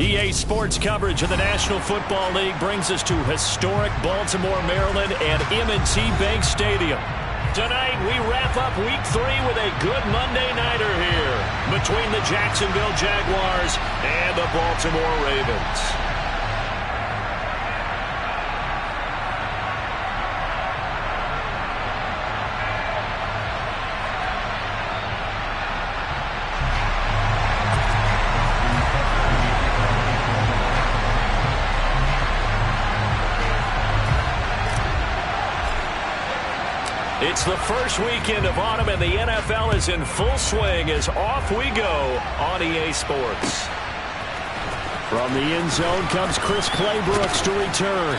EA Sports coverage of the National Football League brings us to historic Baltimore, Maryland and M&T Bank Stadium. Tonight, we wrap up Week 3 with a good Monday nighter here between the Jacksonville Jaguars and the Baltimore Ravens. It's the first weekend of autumn, and the NFL is in full swing as off we go on EA Sports. From the end zone comes Chris Claybrooks to return.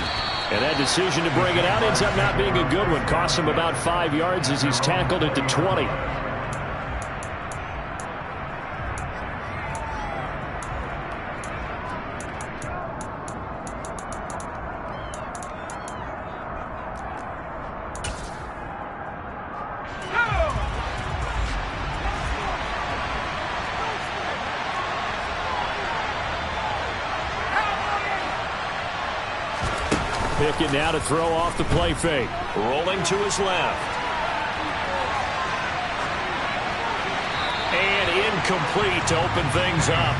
And that decision to bring it out ends up not being a good one. Costs him about 5 yards as he's tackled at the 20. Pickett now to throw off the play fake. Rolling to his left. And incomplete to open things up.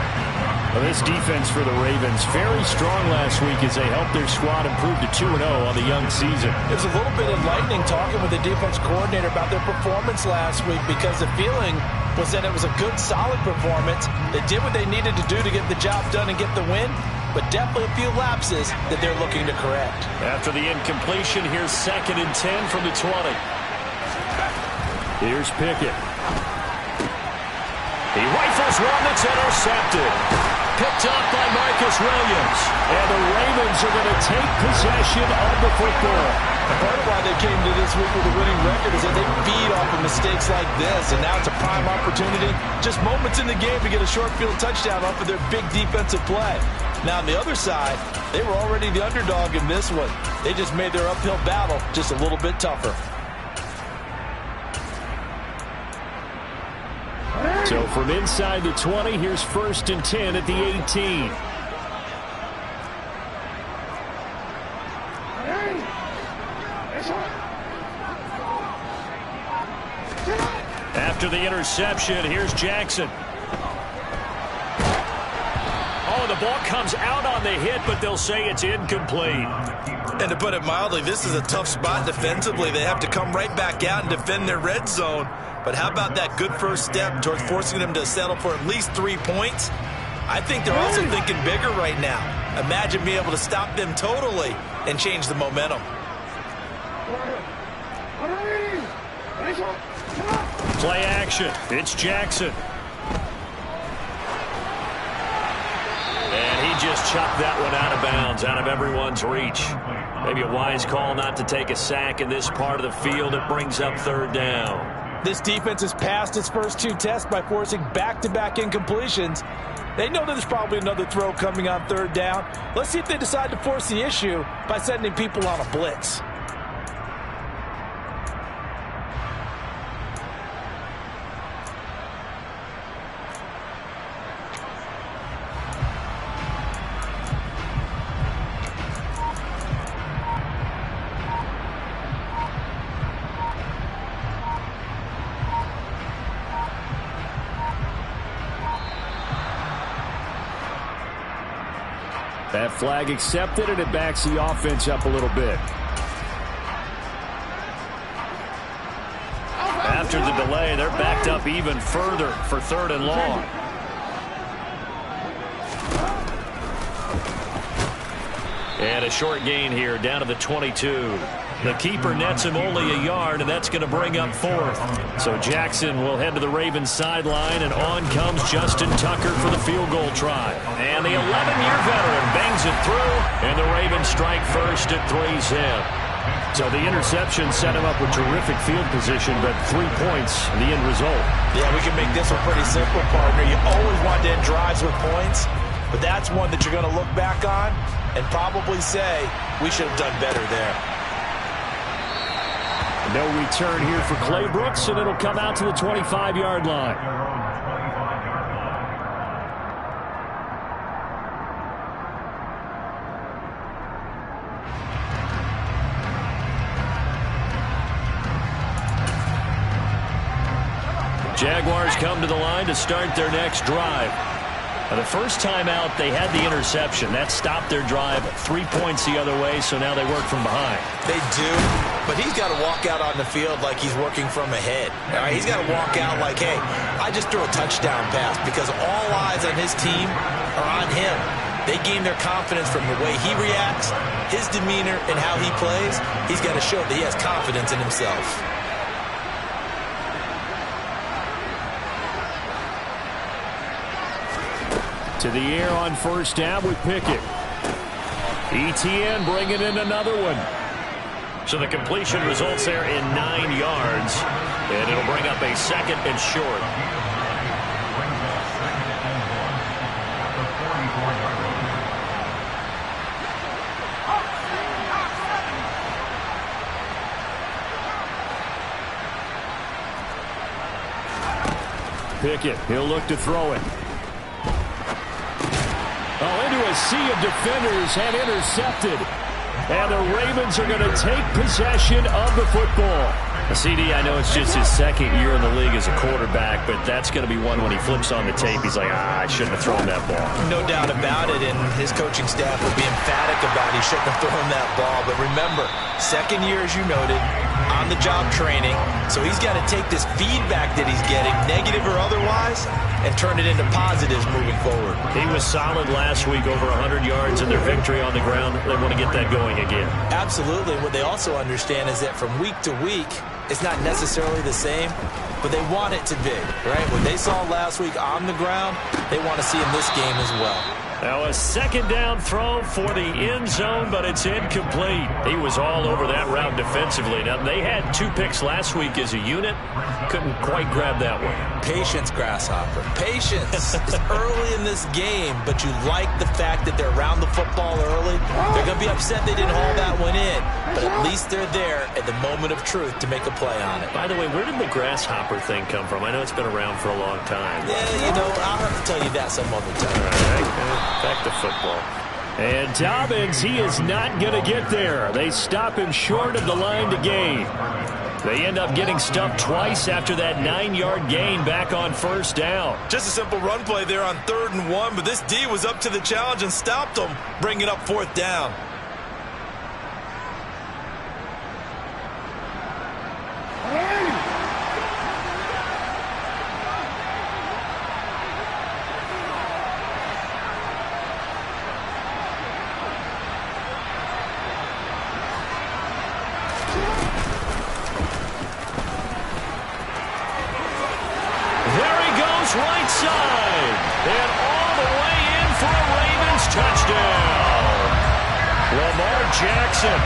Well, this defense for the Ravens, very strong last week as they helped their squad improve to 2-0 on the young season. It was a little bit enlightening talking with the defense coordinator about their performance last week, because the feeling was that it was a good, solid performance. They did what they needed to do to get the job done and get the win, but definitely a few lapses that they're looking to correct. After the incompletion, here's 2nd and 10 from the 20. Here's Pickett. He rifles one that's intercepted. Picked up by Marcus Williams. And the Ravens are going to take possession of the football. Part of why they came to this week with a winning record is that they feed off of mistakes like this, and now it's a prime opportunity, just moments in the game, to get a short field touchdown off of their big defensive play. Now, on the other side, they were already the underdog in this one. They just made their uphill battle just a little bit tougher. So from inside the 20, here's 1st and 10 at the 18. After the interception, here's Jackson. Oh, the ball comes out on the hit, but they'll say it's incomplete. And to put it mildly, this is a tough spot defensively. They have to come right back out and defend their red zone. But how about that good first step towards forcing them to settle for at least 3 points? I think they're also thinking bigger right now. Imagine being able to stop them totally and change the momentum. Play action. It's Jackson. And he just chucked that one out of bounds, out of everyone's reach. Maybe a wise call not to take a sack in this part of the field. It brings up 3rd down. This defense has passed its first 2 tests by forcing back-to-back incompletions. They know there's probably another throw coming on 3rd down. Let's see if they decide to force the issue by sending people on a blitz. That flag accepted, and it backs the offense up a little bit. After the delay, they're backed up even further for 3rd and long. And a short gain here down to the 22. The keeper nets him only a yard, and that's going to bring up 4th. So Jackson will head to the Ravens sideline, and on comes Justin Tucker for the field goal try. And the 11-year veteran bangs it through, and the Ravens strike first at 3-zip. So the interception set him up with terrific field position, but 3 points, the end result. Yeah, we can make this one pretty simple, partner. You always want to end drives with points, but that's one that you're going to look back on and probably say, we should have done better there. No return here for Claybrooks, and it'll come out to the 25-yard line. Jaguars come to the line to start their next drive. The first time out, they had the interception. That stopped their drive 3 points the other way, so now they work from behind. They do, but he's got to walk out on the field like he's working from ahead. All right? He's got to walk out like, hey, I just threw a touchdown pass, because all eyes on his team are on him. They gain their confidence from the way he reacts, his demeanor, and how he plays. He's got to show that he has confidence in himself. To the air on first down with Pickett. ETN bringing in another one. So the completion results there in 9 yards. And it'll bring up a 2nd and short. Pickett, he'll look to throw it. Oh, into a sea of defenders and intercepted. And the Ravens are going to take possession of the football. CD, I know it's just his 2nd year in the league as a quarterback, but that's going to be one when he flips on the tape. He's like, I shouldn't have thrown that ball. No doubt about it, and his coaching staff will be emphatic about he shouldn't have thrown that ball. But remember, 2nd year, as you noted, on-the-job training, so he's got to take this feedback that he's getting, negative or otherwise, and turn it into positives moving forward. He was solid last week, over 100 yards in their victory on the ground. They want to get that going again. Absolutely. What they also understand is that from week to week, it's not necessarily the same, but they want it to be, right? What they saw last week on the ground, they want to see in this game as well. Now a 2nd down throw for the end zone, but it's incomplete. He was all over that route defensively. Now, they had 2 picks last week as a unit. Couldn't quite grab that one. Patience, Grasshopper. Patience. It's early in this game, but you like the fact that they're around the football early. They're going to be upset they didn't haul that one in, but at least they're there at the moment of truth to make a play on it. By the way, where did the Grasshopper thing come from? I know it's been around for a long time. Yeah, you know, I'll have to tell you that some other time. All right. Back to football. And Dobbins, he is not going to get there. They stop him short of the line to gain. They end up getting stuffed twice after that 9-yard gain back on first down. Just a simple run play there on 3rd and 1, but this D was up to the challenge and stopped them, bringing up 4th down. Right side, and all the way in for a Ravens touchdown. Lamar Jackson,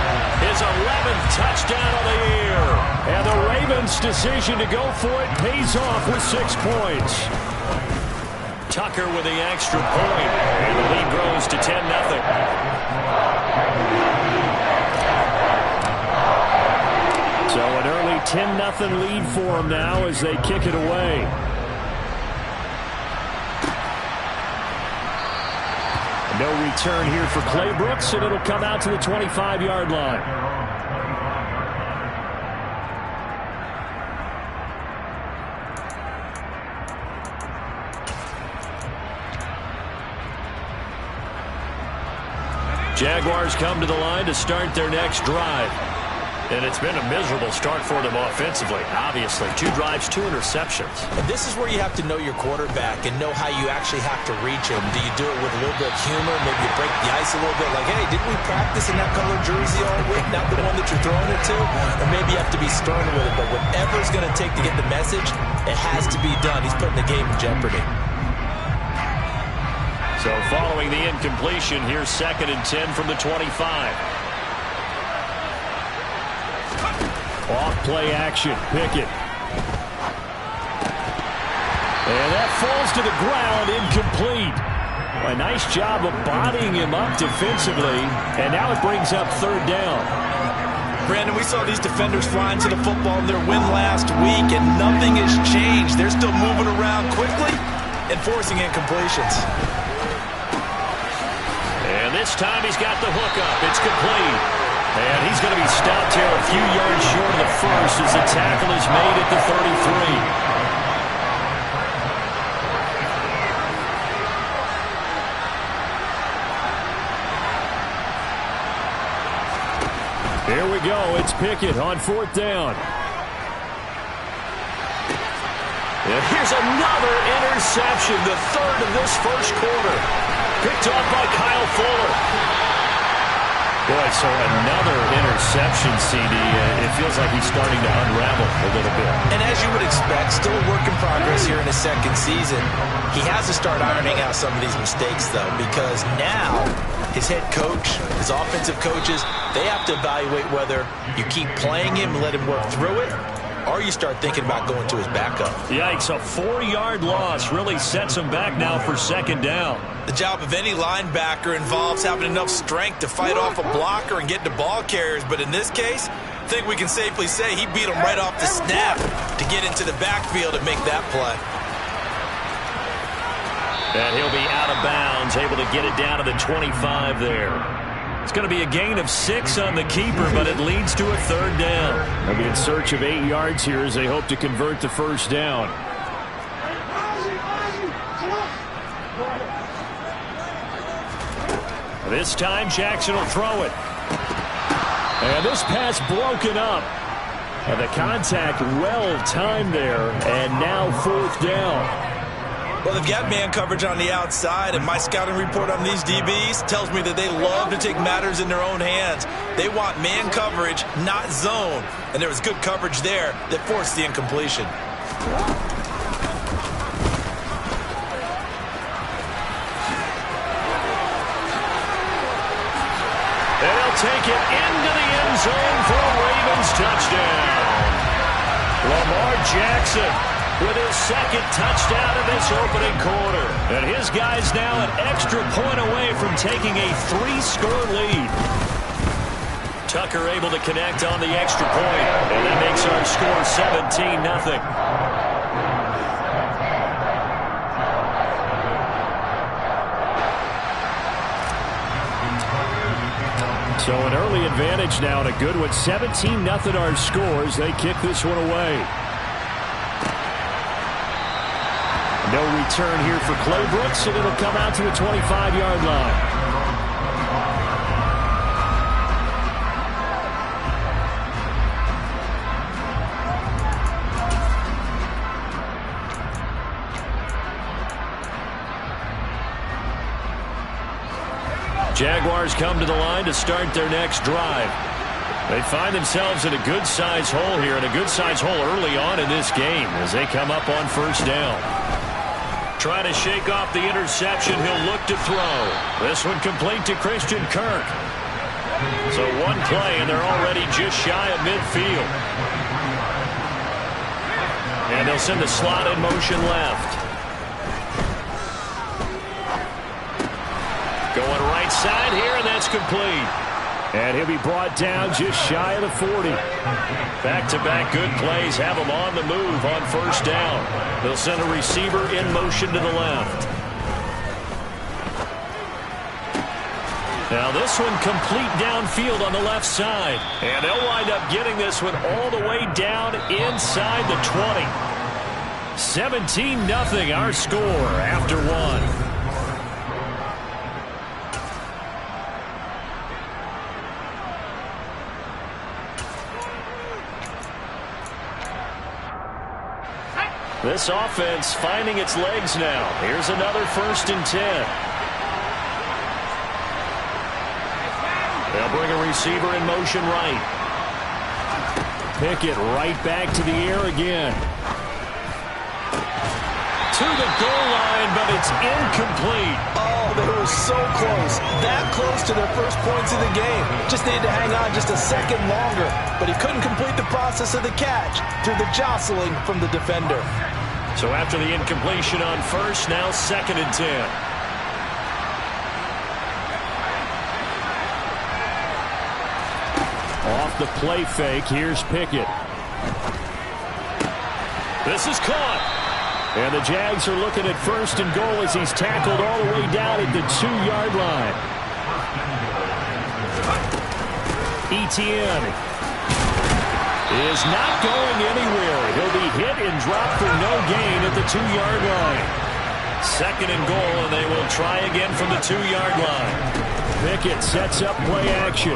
his 11th touchdown of the year. And the Ravens' decision to go for it pays off with 6 points. Tucker with the extra point, and the lead grows to 10-0. So an early 10-0 lead for them now as they kick it away. No return here for Clay Brooks, and it'll come out to the 25-yard line. Jaguars come to the line to start their next drive. And it's been a miserable start for them offensively, obviously. 2 drives, 2 interceptions. And this is where you have to know your quarterback and know how you actually have to reach him. Do you do it with a little bit of humor? Maybe you break the ice a little bit, like, hey, didn't we practice in that color jersey all week, not the one that you're throwing it to? Or maybe you have to be stern with it. But whatever it's going to take to get the message, it has to be done. He's putting the game in jeopardy. So following the incompletion, here's 2nd and 10 from the 25. Off play action, Pickett. And that falls to the ground, incomplete. A nice job of bodying him up defensively, and now it brings up 3rd down. Brandon, we saw these defenders flying to the football in their win last week, and nothing has changed. They're still moving around quickly and forcing incompletions. And this time he's got the hook up. It's complete. And he's going to be stopped here a few yards short of the first as the tackle is made at the 33. Here we go. It's Pickett on 4th down. And here's another interception, the 3rd of this first quarter. Picked off by Kyle Fuller. Boy, so another interception, CD. It feels like he's starting to unravel a little bit. And as you would expect, still a work in progress here in his 2nd season. He has to start ironing out some of these mistakes, though, because now his head coach, his offensive coaches, they have to evaluate whether you keep playing him and let him work through it, or you start thinking about going to his backup. Yikes, a 4-yard loss really sets him back now for 2nd down. The job of any linebacker involves having enough strength to fight off a blocker and get to ball carriers, but in this case, I think we can safely say he beat him right off the snap to get into the backfield and make that play. And he'll be out of bounds, able to get it down to the 25 there. It's going to be a gain of 6 on the keeper, but it leads to a 3rd down. They'll be in search of 8 yards here as they hope to convert the 1st down. This time, Jackson will throw it. And this pass broken up. And the contact well timed there, and now 4th down. Well, they've got man coverage on the outside, and my scouting report on these DBs tells me that they love to take matters in their own hands. They want man coverage, not zone. And there was good coverage there that forced the incompletion. And he'll take it into the end zone for a Ravens touchdown. Lamar Jackson with his 2nd touchdown in this opening quarter. And his guy's now an extra point away from taking a 3-score lead. Tucker able to connect on the extra point. And that makes our score 17-0. So an early advantage now and a good one. 17-0 our scores. They kick this one away. No return here for Clay Brooks, and it'll come out to the 25-yard line. Jaguars come to the line to start their next drive. They find themselves in a good-sized hole here, and a good-sized hole early on in this game as they come up on 1st down. Trying to shake off the interception, he'll look to throw. This one complete to Christian Kirk. So one play, and they're already just shy of midfield. And they'll send the slot in motion left. Going right side here, and that's complete. And he'll be brought down just shy of the 40. Back-to-back good plays have him on the move on 1st down. They'll send a receiver in motion to the left. Now this one complete downfield on the left side. And they'll wind up getting this one all the way down inside the 20. 17-0 our score after 1. This offense finding its legs now. Here's another 1st and 10. They'll bring a receiver in motion right. Pickett right back to the air again. To the goal line, but it's incomplete. Oh, they were so close. That close to their first points of the game. Just needed to hang on just a second longer. But he couldn't complete the process of the catch through the jostling from the defender. So after the incompletion on 1st, now 2nd and 10. Off the play fake, here's Pickett. This is caught. And the Jags are looking at 1st and goal as he's tackled all the way down at the 2-yard line. Etienne is not going anywhere. He'll be hit and dropped for no gain at the 2-yard line. 2nd and goal, and they will try again from the 2-yard line. Pickett sets up play action.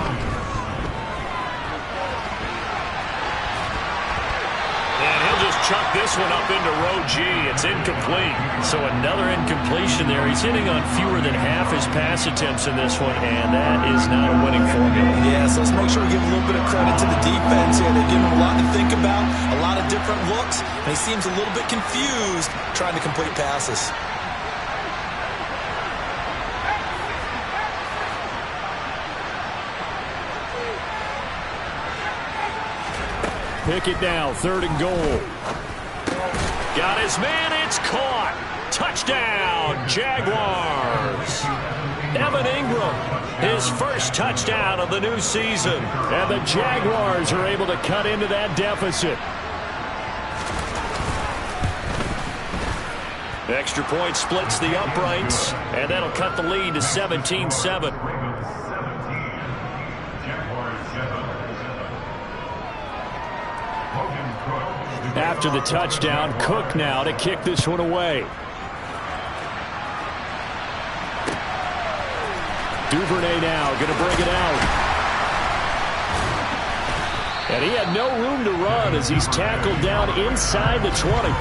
chuck this one up into row G. It's incomplete. So another incompletion there. He's hitting on fewer than half his pass attempts in this one, and that is not a winning formula. Yeah, so let's make sure we give a little bit of credit to the defense here. They've given him a lot to think about, a lot of different looks, and he seems a little bit confused trying to complete passes. Pick it now, 3rd and goal. Got his man, it's caught. Touchdown, Jaguars. Evan Ingram, his first touchdown of the new season. And the Jaguars are able to cut into that deficit. Extra point splits the uprights, and that'll cut the lead to 17-7. After the touchdown, Cook now to kick this one away. Duvernay now going to bring it out. And he had no room to run as he's tackled down inside the 20.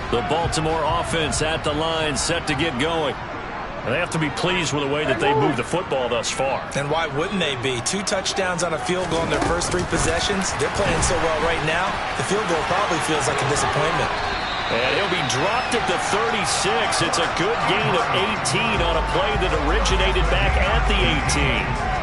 The Baltimore offense at the line, set to get going. And they have to be pleased with the way that they've moved the football thus far. And why wouldn't they be? 2 touchdowns on a field goal in their first 3 possessions. They're playing so well right now, the field goal probably feels like a disappointment. And he'll be dropped at the 36. It's a good gain of 18 on a play that originated back at the 18.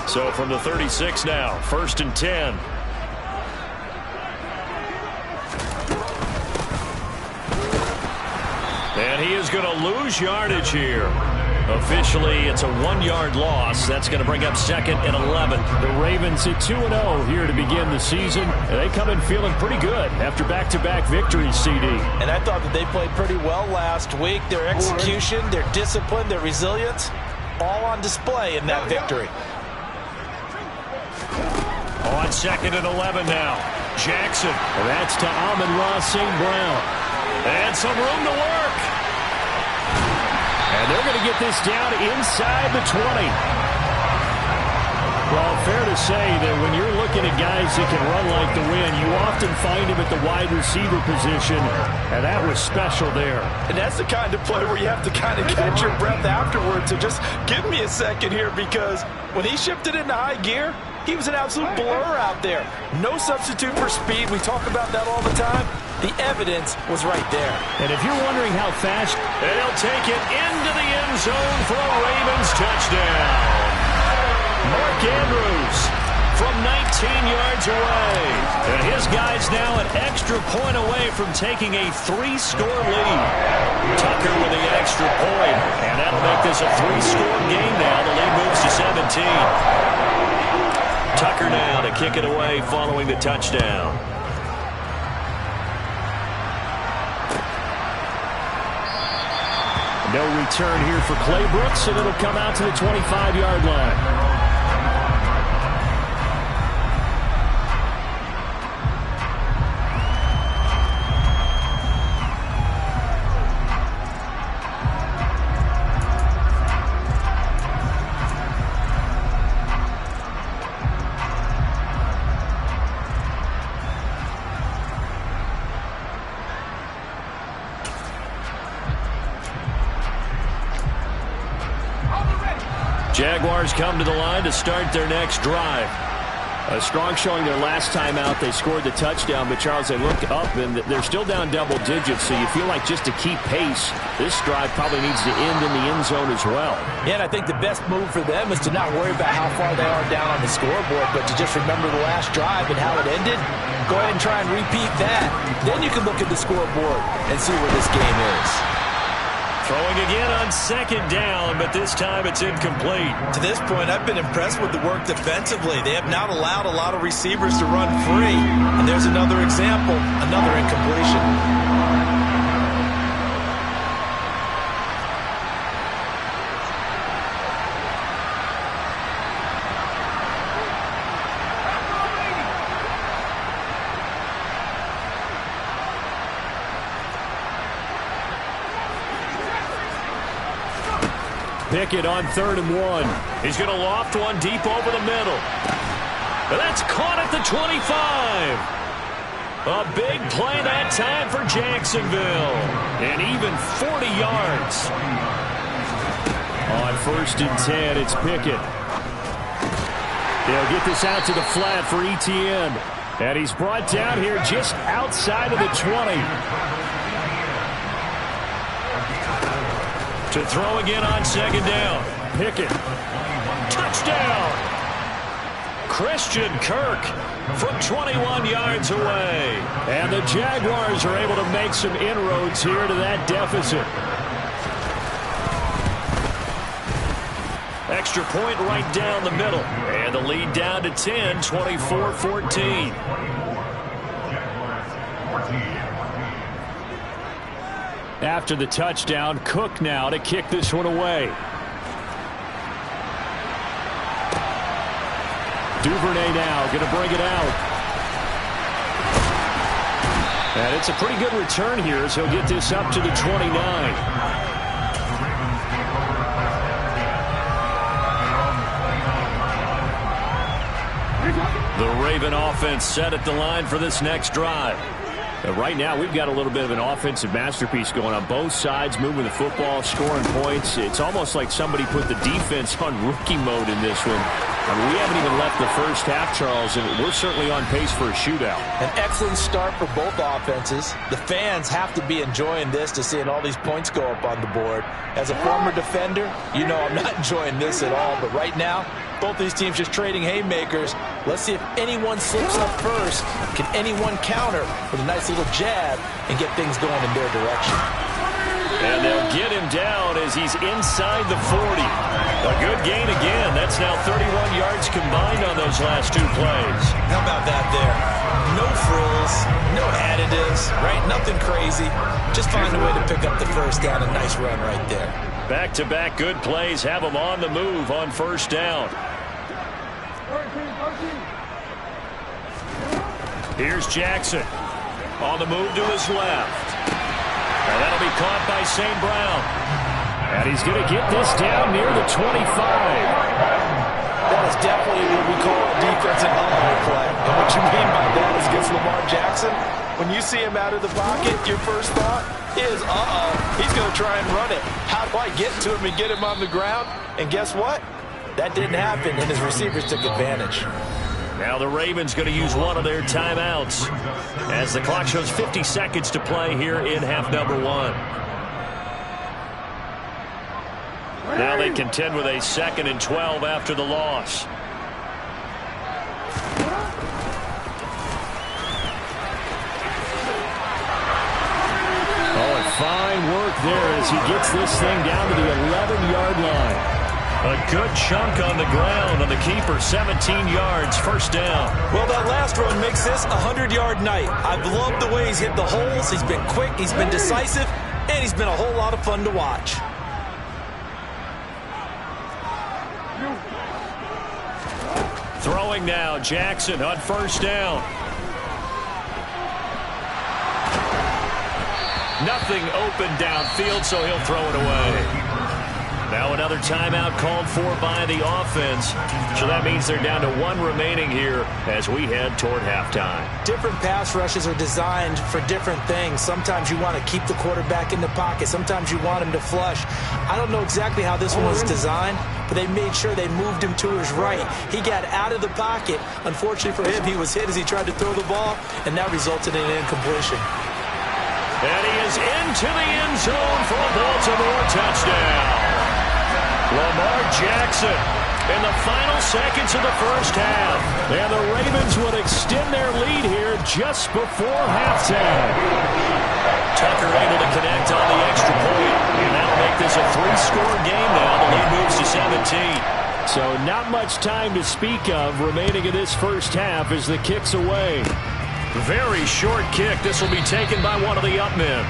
So from the 36 now, 1st and 10. And he is going to lose yardage here. Officially, it's a 1-yard loss. That's going to bring up 2nd and 11. The Ravens at 2-0 here to begin the season. And they come in feeling pretty good after back-to-back victories, CD. And I thought that they played pretty well last week. Their execution, their discipline, their resilience, all on display in that victory. On 2nd and 11 now. Jackson. And that's to Amon-Ra St. Brown. And some room to work. And they're going to get this down inside the 20. Well, fair to say that when you're looking at guys that can run like the wind, you often find him at the wide receiver position, and that was special there. And that's the kind of play where you have to kind of catch your breath afterwards. So just give me a second here, because when he shifted into high gear, he was an absolute blur out there. No substitute for speed. We talk about that all the time. The evidence was right there. And if you're wondering how fast, and he'll take it into the end zone for a Ravens touchdown. Mark Andrews from 19 yards away. And his guy's now an extra point away from taking a 3-score lead. Tucker with the extra point. And that'll make this a 3-score game now. The lead moves to 17. Tucker now to kick it away following the touchdown. No return here for Clay Brooks, and it'll come out to the 25-yard line. Jaguars come to the line to start their next drive. A strong showing their last time out. They scored the touchdown, but Charles, they look up and they're still down double digits, so you feel like just to keep pace, this drive probably needs to end in the end zone as well. Yeah, and I think the best move for them is to not worry about how far they are down on the scoreboard, but to just remember the last drive and how it ended. Go ahead and try and repeat that. Then you can look at the scoreboard and see where this game is. Throwing again on second down, but this time it's incomplete. To this point, I've been impressed with the work defensively. They have not allowed a lot of receivers to run free. And there's another example, another incompletion. Pickett on 3rd and 1. He's going to loft one deep over the middle. And that's caught at the 25. A big play that time for Jacksonville. And even 40 yards. On 1st and 10, it's Pickett. They'll get this out to the flat for Etienne. And he's brought down here just outside of the 20. To throw again on 2nd down. Pickett. Touchdown. Christian Kirk from 21 yards away. And the Jaguars are able to make some inroads here to that deficit. Extra point right down the middle. And the lead down to 10, 24-14. After the touchdown, Cook now to kick this one away. Duvernay now going to bring it out. And it's a pretty good return here as he'll get this up to the 29. The Raven offense set at the line for this next drive. Right now, we've got a little bit of an offensive masterpiece going on both sides, moving the football, scoring points. It's almost like somebody put the defense on rookie mode in this one. I mean, we haven't even left the first half, Charles, and we're certainly on pace for a shootout. An excellent start for both offenses. The fans have to be enjoying this to seeing all these points go up on the board. As a former defender, you know I'm not enjoying this at all, but right now, both these teams just trading haymakers. Let's see if anyone slips up first. Can anyone counter with a nice little jab and get things going in their direction? And they'll get him down as he's inside the 40. A good gain again. That's now 31 yards combined on those last 2 plays. How about that there? No frills, no additives, right? Nothing crazy. Just find a way to pick up the first down. A nice run right there. Back-to-back good plays have him on the move on 1st down. Here's Jackson on the move to his left. And that'll be caught by St. Brown. And he's going to get this down near the 25. That is definitely what we call a defensive holiday play. And what you mean by that is against Lamar Jackson, when you see him out of the pocket, your first thought is, he's going to try and run it. How do I get to him and get him on the ground? And guess what? That didn't happen, and his receivers took advantage. Now the Ravens going to use one of their timeouts as the clock shows 50 seconds to play here in half number 1. Now they contend with a 2nd and 12 after the loss. Oh, and fine work there as he gets this thing down to the 11-yard line. A good chunk on the ground on the keeper, 17 yards, 1st down. Well, that last run makes this a 100-yard night. I've loved the way he's hit the holes. He's been quick, he's been decisive, and he's been a whole lot of fun to watch. Throwing now, Jackson on 1st down. Nothing open downfield, so he'll throw it away. Now another timeout called for by the offense. So that means they're down to 1 remaining here as we head toward halftime. Different pass rushes are designed for different things. Sometimes you want to keep the quarterback in the pocket. Sometimes you want him to flush. I don't know exactly how this one was designed, but they made sure they moved him to his right. He got out of the pocket. Unfortunately for him, he was hit as he tried to throw the ball, and that resulted in an incompletion. And he is into the end zone for a Baltimore touchdown. Lamar Jackson in the final seconds of the first half. And the Ravens would extend their lead here just before halftime. Tucker able to connect on the extra point. And that'll make this a 3-score game now. The lead moves to 17. So not much time to speak of remaining in this first half as the kick's away. Very short kick. This will be taken by one of the up men.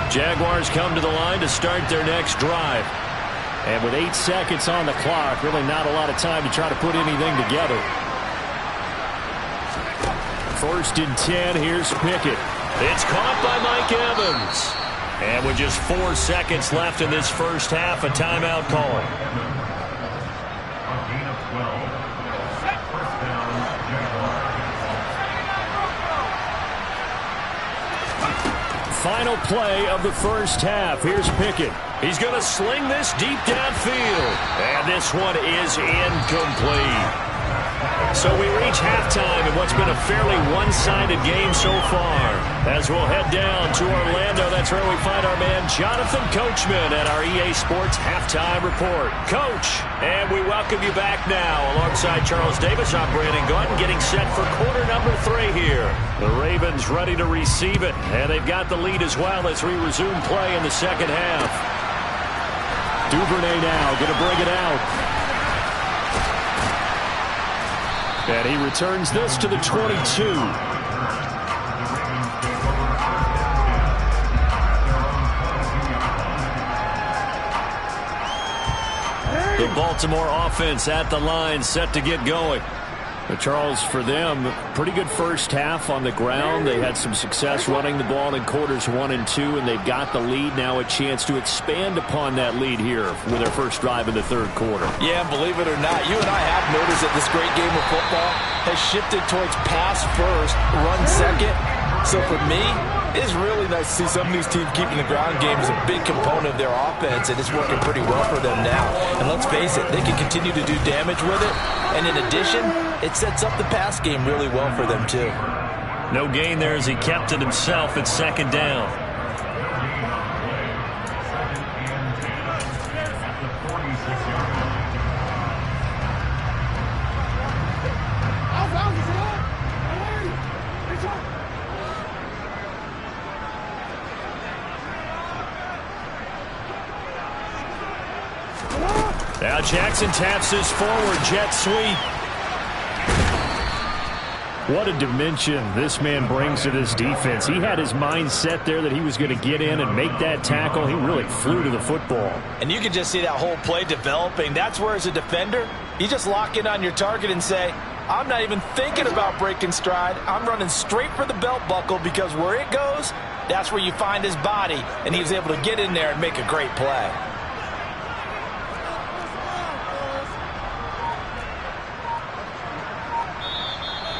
Jaguars come to the line to start their next drive. And with 8 seconds on the clock, really not a lot of time to try to put anything together. 1st and 10, here's Pickett. It's caught by Mike Evans. And with just 4 seconds left in this first half, a timeout call. Final play of the first half. Here's Pickett. He's going to sling this deep downfield. And this one is incomplete. So we reach halftime in what's been a fairly one-sided game so far. As we'll head down to Orlando, that's where we find our man Jonathan Coachman at our EA Sports Halftime Report. Coach, and we welcome you back now. Alongside Charles Davis, I'm Brandon Gaudin, getting set for quarter number 3 here. The Ravens ready to receive it, and they've got the lead as well as we resume play in the second half. Duvernay now going to bring it out. And he returns this to the 22. The Baltimore offense at the line, set to get going. But Charles, for them, pretty good first half on the ground. They had some success running the ball in quarters 1 and 2, and they've got the lead now, a chance to expand upon that lead here with their first drive in the third quarter. Yeah, believe it or not, you and I have noticed that this great game of football has shifted towards pass first, run second. So for me, it's really nice to see some of these teams keeping the ground game as a big component of their offense, and it's working pretty well for them now. And let's face it, they can continue to do damage with it. And in addition, it sets up the pass game really well for them, too. No gain there as he kept it himself at second down. Now Jackson taps his forward jet sweep. What a dimension this man brings to this defense. He had his mind set there that he was going to get in and make that tackle. He really flew to the football. And you can just see that whole play developing. That's where, as a defender, you just lock in on your target and say, I'm not even thinking about breaking stride. I'm running straight for the belt buckle, because where it goes, that's where you find his body. And he was able to get in there and make a great play.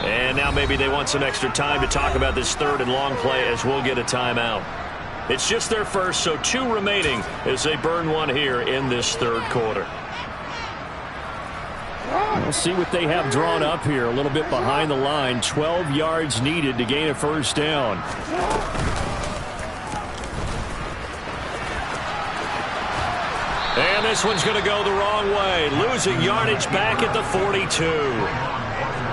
And now maybe they want some extra time to talk about this third and long play, as we'll get a timeout. It's just their first, so 2 remaining as they burn one here in this third quarter. We'll see what they have drawn up here. A little bit behind the line. 12 yards needed to gain a first down. And this one's going to go the wrong way. Losing yardage back at the 42.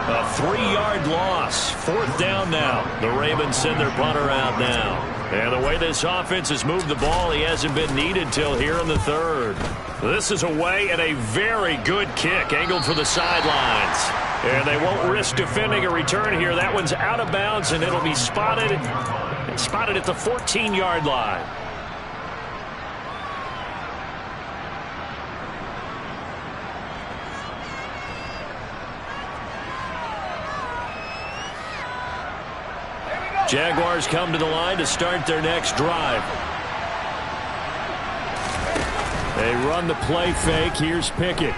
A 3-yard loss. 4th down now. The Ravens send their punter out now. And the way this offense has moved the ball, he hasn't been needed till here in the third. This is away, and a very good kick angled for the sidelines. And they won't risk defending a return here. That one's out of bounds, and it'll be spotted at the 14-yard line. Jaguars come to the line to start their next drive. They run the play fake. Here's Pickett.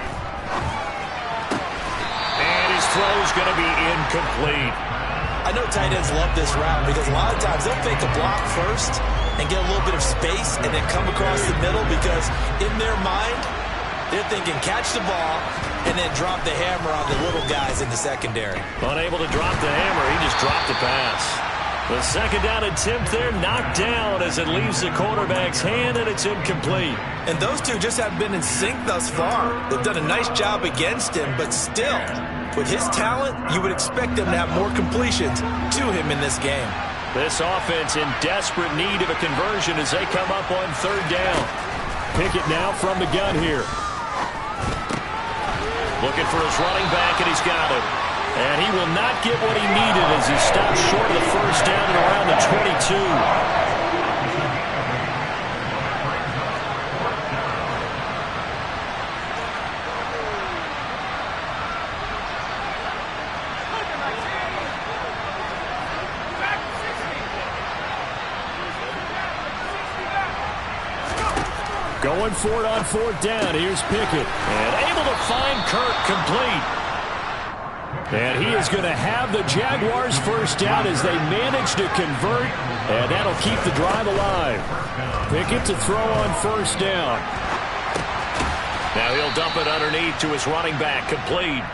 And his throw's going to be incomplete. I know tight ends love this route, because a lot of times they'll fake a block first and get a little bit of space and then come across the middle, because in their mind, they're thinking catch the ball and then drop the hammer on the little guys in the secondary. Unable to drop the hammer, he just dropped the pass. The second down attempt there knocked down as it leaves the quarterback's hand, and it's incomplete. And those two just have been in sync thus far. They've done a nice job against him, but still, with his talent, you would expect them to have more completions to him in this game. This offense in desperate need of a conversion as they come up on third down. Pickett now from the gun here. Looking for his running back, and he's got it. And he will not get what he needed as he stops short of the first down and around the 22. Going for it on fourth down. Here's Pickett. And able to find Kirk complete. And he is going to have the Jaguars first down as they manage to convert. And that'll keep the drive alive. Pickett to throw on first down. Now he'll dump it underneath to his running back. Complete.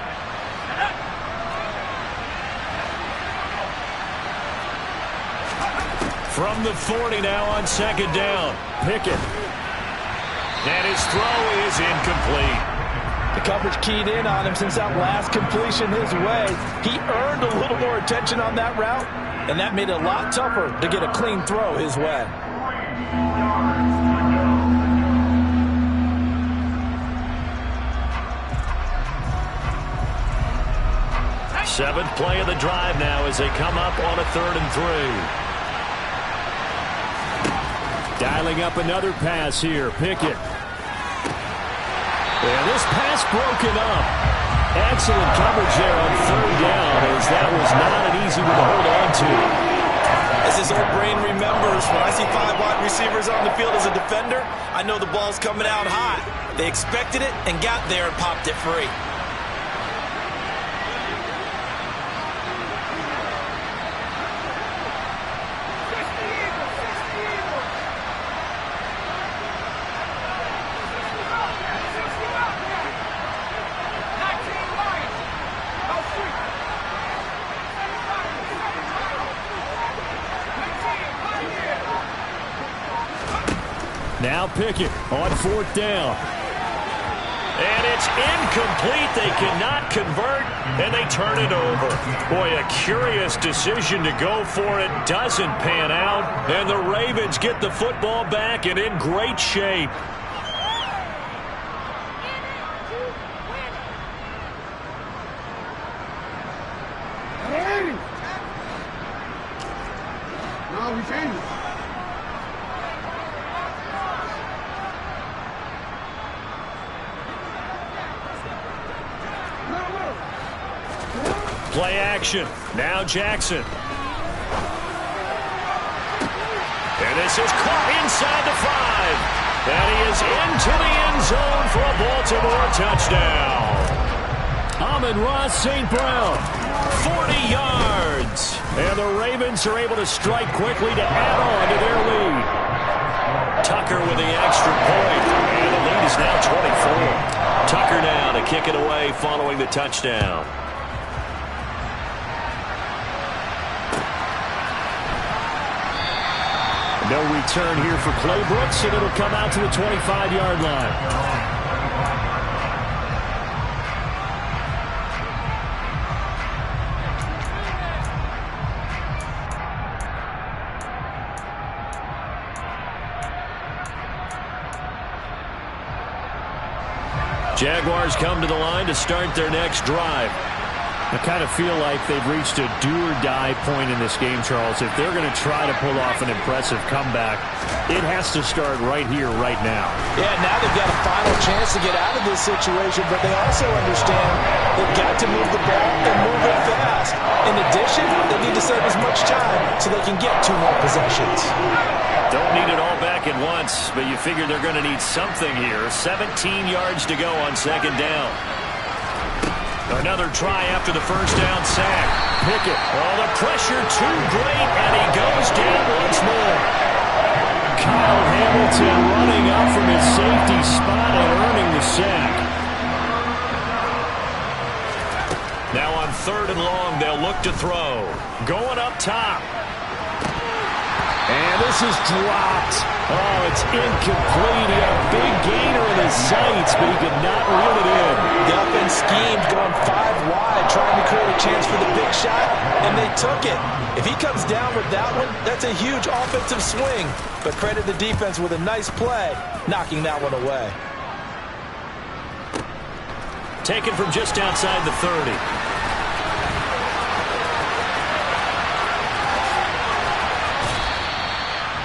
From the 40 now on second down. Pickett. And his throw is incomplete. The coverage keyed in on him since that last completion his way. He earned a little more attention on that route, and that made it a lot tougher to get a clean throw his way. Seventh play of the drive now as they come up on a 3rd and 3. Dialing up another pass here. Pickett. And this pass broken up. Excellent coverage there on third down as that was not an easy one to hold on to. As his old brain remembers, when I see 5 wide receivers on the field as a defender, I know the ball's coming out high. They expected it and got there and popped it free. Now Pickett on fourth down. And it's incomplete. They cannot convert, and they turn it over. Boy, a curious decision to go for it. Doesn't pan out, and the Ravens get the football back and in great shape. No, we changed. Play action. Now Jackson. And this is caught inside the 5. And he is into the end zone for a Baltimore touchdown. Amon-Ra St. Brown, 40 yards. And the Ravens are able to strike quickly to add on to their lead. Tucker with the extra point. And the lead is now 24. Tucker now to kick it away following the touchdown. No return here for Clay Brooks, and it'll come out to the 25-yard line. Jaguars come to the line to start their next drive. I kind of feel like they've reached a do-or-die point in this game, Charles. If they're going to try to pull off an impressive comeback, it has to start right here, right now. Yeah, now they've got a final chance to get out of this situation, but they also understand they've got to move the ball and move it fast. In addition, they need to save as much time so they can get 2 more possessions. Don't need it all back at once, but you figure they're going to need something here. 17 yards to go on second down. Another try after the first down sack. Pickett. Oh, the pressure too great, and he goes down once more. Kyle Hamilton running up from his safety spot and earning the sack. Now on 3rd and long, they'll look to throw. Going up top. And this is dropped. Oh, it's incomplete. He had a big gainer in his sights, but he could not reel it in. The offense schemed going 5 wide, trying to create a chance for the big shot, and they took it. If he comes down with that one, that's a huge offensive swing. But credit the defense with a nice play, knocking that one away. Taken from just outside the 30.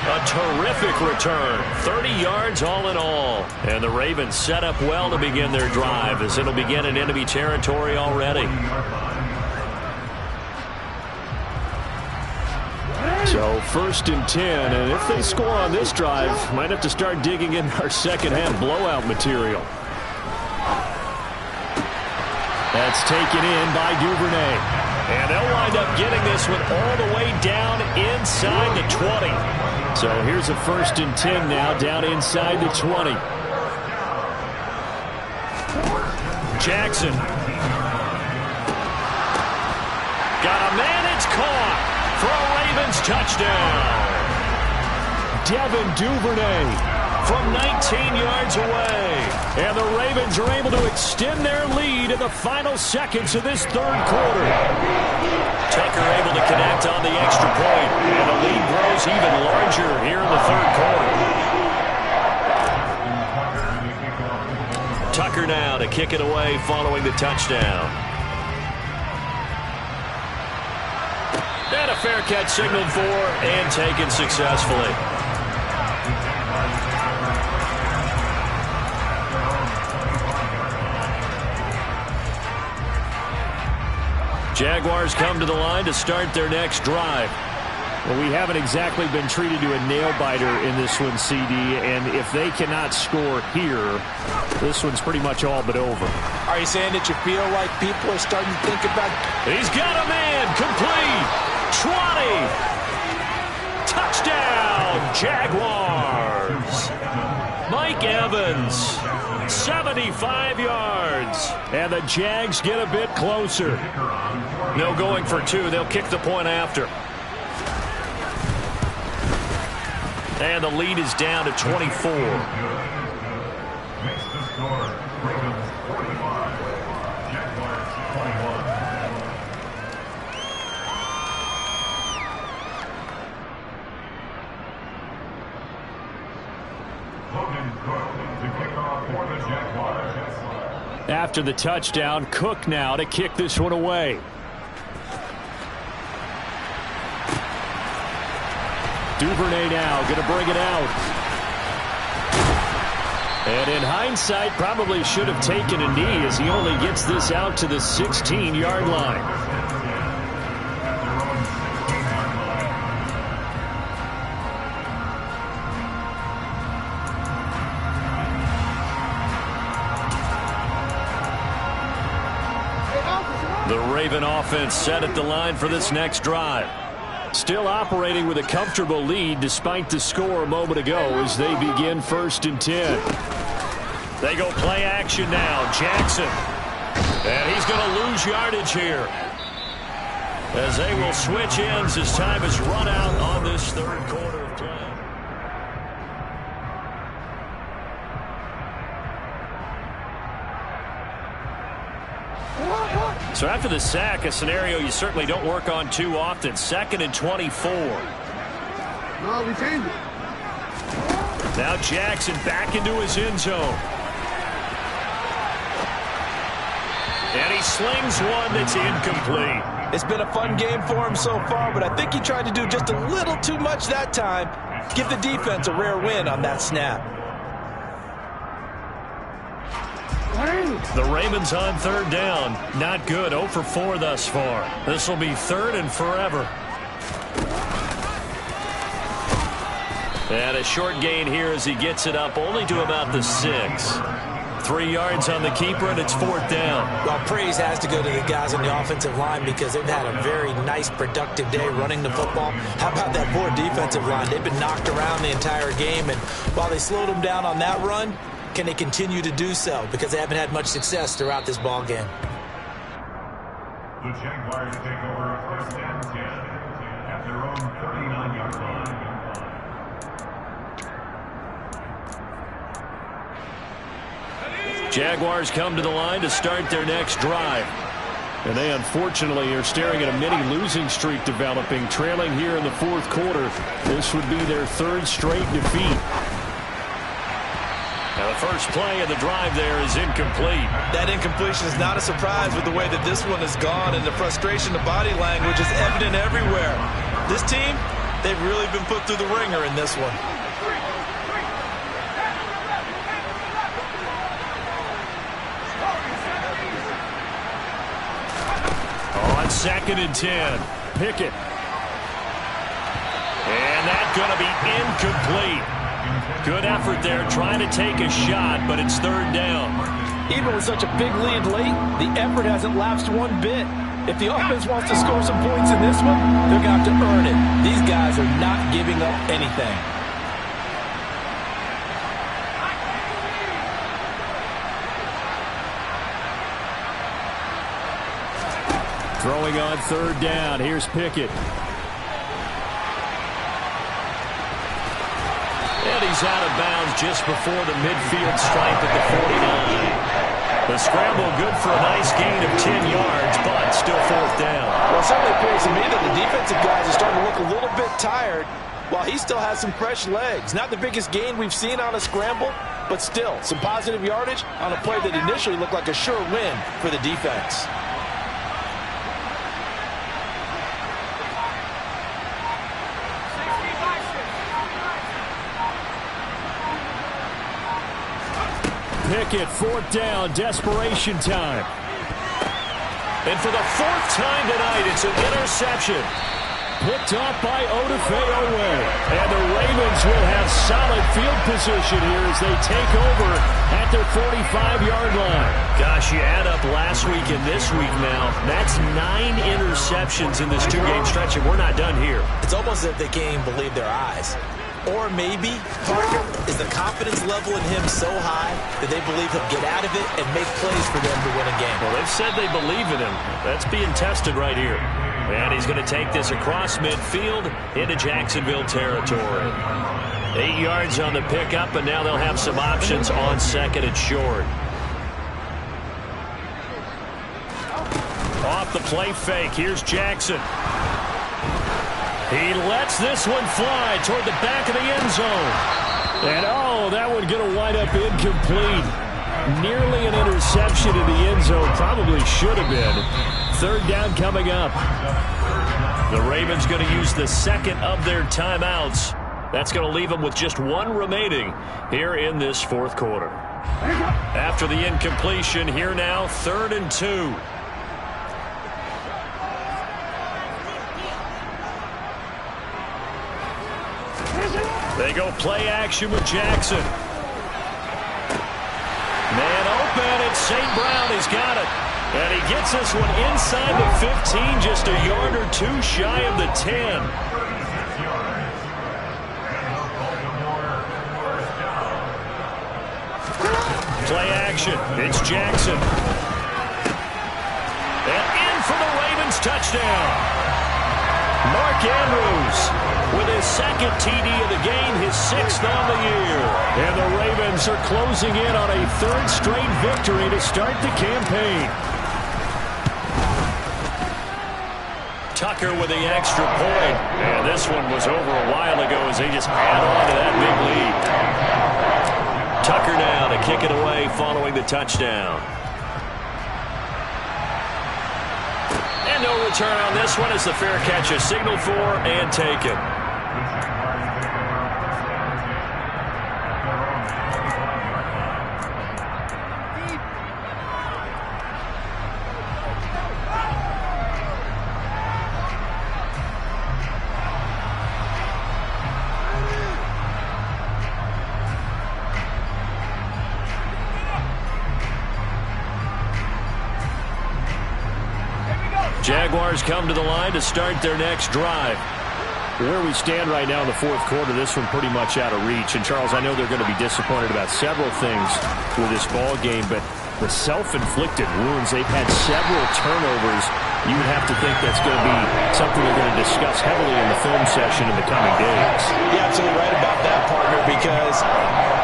A terrific return. 30 yards all in all. And the Ravens set up well to begin their drive as it'll begin in enemy territory already. So 1st and 10, and if they score on this drive, might have to start digging in our second half blowout material. That's taken in by Duvernay. And they'll wind up getting this one all the way down inside the 20. So here's a 1st and 10 now, down inside the 20. Jackson. Got a man, it's caught for a Ravens touchdown. Devin Duvernay from 19 yards away. And the Ravens are able to extend their lead in the final seconds of this 3rd quarter. Tucker able to connect on the extra point, and the lead grows even larger here in the 3rd quarter. Tucker now to kick it away following the touchdown. And a fair catch signaled for and taken successfully. Jaguars come to the line to start their next drive. Well, we haven't exactly been treated to a nail-biter in this one, CD, and if they cannot score here, this one's pretty much all but over. Are you saying that you feel like people are starting to think about... He's got a man, complete, 20, touchdown, Jaguars. Mike Evans, 75 yards, and the Jags get a bit closer. No going for 2. They'll kick the point after. And the lead is down to 24. Makes the score, Ravens 45, Jaguars 21. Logan Cook to kick off for the Jaguars. After the touchdown, Cook now to kick this one away. Duvernay now going to bring it out. And in hindsight, probably should have taken a knee as he only gets this out to the 16-yard line. The Raven offense set at the line for this next drive. Still operating with a comfortable lead despite the score a moment ago as they begin 1st and 10. They go play action now. Jackson. And he's going to lose yardage here as they will switch ends as time is run out on this 3rd quarter of play. So after the sack, a scenario you certainly don't work on too often. 2nd and 24. No, we changed it. Now Jackson back into his end zone. And he slings one that's incomplete. It's been a fun game for him so far, but I think he tried to do just a little too much that time. Give the defense a rare win on that snap. The Ravens on 3rd down. Not good. 0 for 4 thus far. This will be 3rd and forever. And a short gain here as he gets it up only to about the 6. 3 yards on the keeper, and it's 4th down. Well, praise has to go to the guys on the offensive line because they've had a very nice, productive day running the football. How about that poor defensive line? They've been knocked around the entire game, and while they slowed them down on that run, can they continue to do so? Because they haven't had much success throughout this ball game. The Jaguars take over 1st and 10 at their own 39-yard line. Jaguars come to the line to start their next drive. And they unfortunately are staring at a mini losing streak developing, trailing here in the fourth quarter. This would be their third straight defeat. Now the first play of the drive there is incomplete. That incompletion is not a surprise with the way that this one has gone, and the frustration, the body language is evident everywhere. This team, they've really been put through the ringer in this one. On 2nd and 10, Pickett. And that's going to be incomplete. Good effort there trying to take a shot, but it's third down. Even with such a big lead late, the effort hasn't lapsed one bit. If the offense wants to score some points in this one, they're going to have to earn it. These guys are not giving up anything. Throwing on third down, here's Pickett. And he's out of bounds just before the midfield stripe at the 49. The scramble good for a nice gain of 10 yards, but still fourth down. Well, it certainly appears to me that the defensive guys are starting to look a little bit tired while he still has some fresh legs. Not the biggest gain we've seen on a scramble, but still some positive yardage on a play that initially looked like a sure win for the defense. Pickett, fourth down, desperation time. And for the fourth time tonight, it's an interception. Picked off by Odafe-Oweh. And the Ravens will have solid field position here as they take over at their 45-yard line. Gosh, you add up last week and this week now. That's 9 interceptions in this two-game stretch, and we're not done here. It's almost as if they can't even believe their eyes. Or maybe, Parker, is the confidence level in him so high that they believe he'll get out of it and make plays for them to win a game. Well, they've said they believe in him. That's being tested right here. And he's going to take this across midfield into Jacksonville territory. 8 yards on the pickup, and now they'll have some options on second and short. Off the play fake, here's Jackson. He lets this one fly toward the back of the end zone. And, oh, that one going to wind up incomplete. Nearly an interception in the end zone. Probably should have been. Third down coming up. The Ravens going to use the second of their timeouts. That's going to leave them with just one remaining here in this fourth quarter. After the incompletion, here now, 3rd and 2. They go play action with Jackson. Man open, it's St. Brown. He's got it. And he gets this one inside the 15, just a yard or two shy of the 10. Play action. It's Jackson. And in for the Ravens touchdown. Mark Andrews with his second TD of the game, his 6th on the year. And the Ravens are closing in on a 3rd straight victory to start the campaign. Tucker with the extra point. And this one was over a while ago as they just add on to that big lead. Tucker now to kick it away following the touchdown. And no return on this one as the fair catch is signaled for and taken. Jaguars come to the line to start their next drive. Where we stand right now in the fourth quarter, this one pretty much out of reach. And, Charles, I know they're going to be disappointed about several things with this ball game, but the self-inflicted wounds, they've had several turnovers. You would have to think that's going to be something they're going to discuss heavily in the film session in the coming days. You're absolutely right about that, partner, because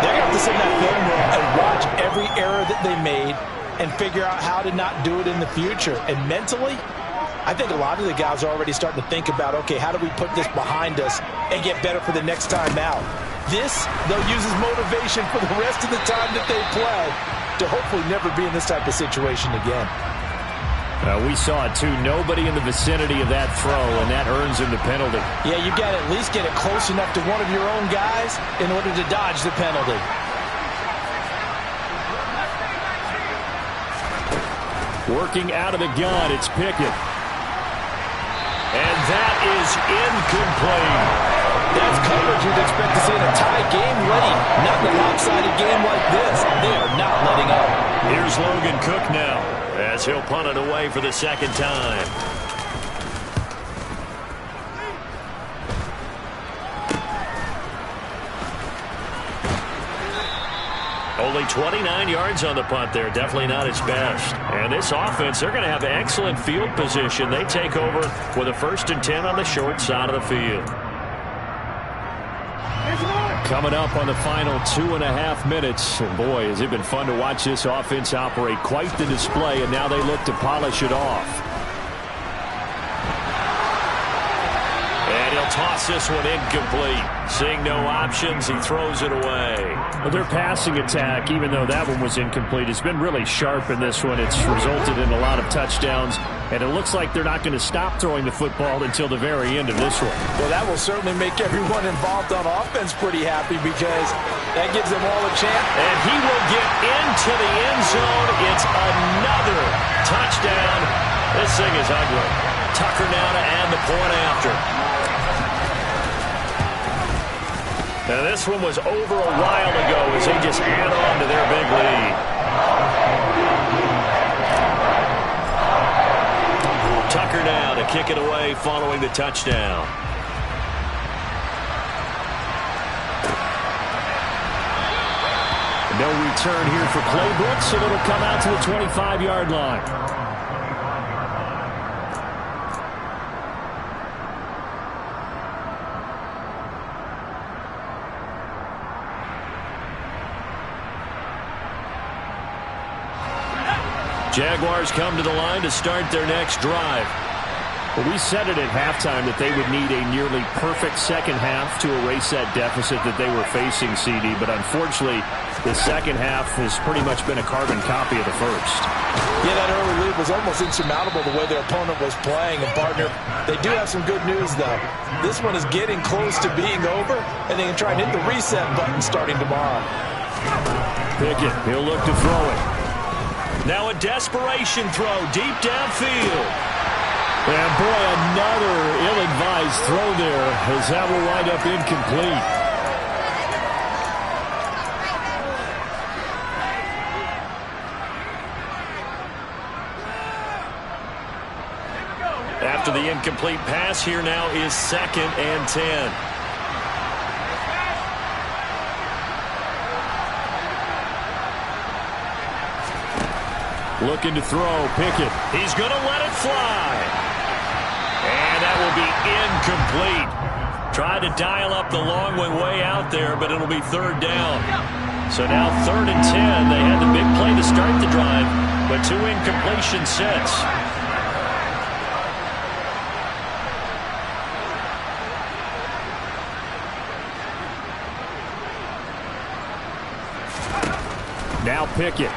they're going to have to sit in that film room and watch every error that they made and figure out how to not do it in the future. And mentally, I think a lot of the guys are already starting to think about, okay, how do we put this behind us and get better for the next time out? This, they'll use as motivation for the rest of the time that they play to hopefully never be in this type of situation again. We saw it, too. Nobody in the vicinity of that throw, and that earns him the penalty. Yeah, you got to at least get it close enough to one of your own guys in order to dodge the penalty. Working out of the gun, it's Pickett. And that is incomplete. That's coverage you'd expect to see in a tie game late. Not in a lopsided game like this. They are not letting up. Here's Logan Cook now, as he'll punt it away for the second time. Only 29 yards on the punt there. Definitely not his best. And this offense, they're going to have excellent field position. They take over with a 1st and 10 on the short side of the field. Coming up on the final 2.5 minutes. And boy, has it been fun to watch this offense operate. Quite the display, and now they look to polish it off. And he'll toss this one incomplete. Seeing no options, he throws it away. Well, their passing attack, even though that one was incomplete, has been really sharp in this one. It's resulted in a lot of touchdowns, and it looks like they're not going to stop throwing the football until the very end of this one. Well, that will certainly make everyone involved on offense pretty happy because that gives them all a chance. And he will get into the end zone. It's another touchdown. This thing is ugly. Tucker now to add the point after. Now, this one was over a while ago as they just add on to their big lead. Tucker now to kick it away following the touchdown. No return here for Claybrook, so it'll come out to the 25-yard line. Jaguars come to the line to start their next drive. Well, we said it at halftime that they would need a nearly perfect second half to erase that deficit that they were facing, CD. But unfortunately, the second half has pretty much been a carbon copy of the first. Yeah, that early lead was almost insurmountable the way their opponent was playing. And, partner, they do have some good news, though. This one is getting close to being over, and they can try and hit the reset button starting tomorrow. Pickett, he'll look to throw it. Now a desperation throw deep downfield. And boy, another ill-advised throw there as that will wind up incomplete. After the incomplete pass, here now is 2nd and 10. Looking to throw, Pickett. He's going to let it fly. And that will be incomplete. Tried to dial up the long way out there, but it'll be 3rd down. So now 3rd and 10. They had the big play to start the drive, but 2 incompletion sets. Now Pickett.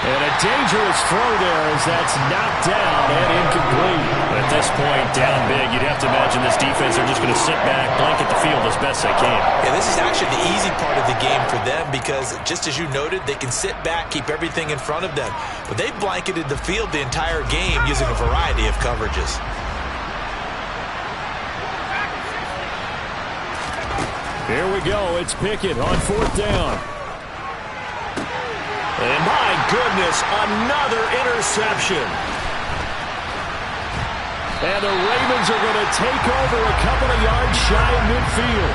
And a dangerous throw there as that's knocked down and incomplete. At this point, down big, you'd have to imagine this defense are just going to sit back, blanket the field as best they can. Yeah, this is actually the easy part of the game for them because, just as you noted, they can sit back, keep everything in front of them. But they've blanketed the field the entire game using a variety of coverages. Here we go. It's Pickett on 4th down. And my goodness, another interception. And the Ravens are going to take over a couple of yards shy of midfield.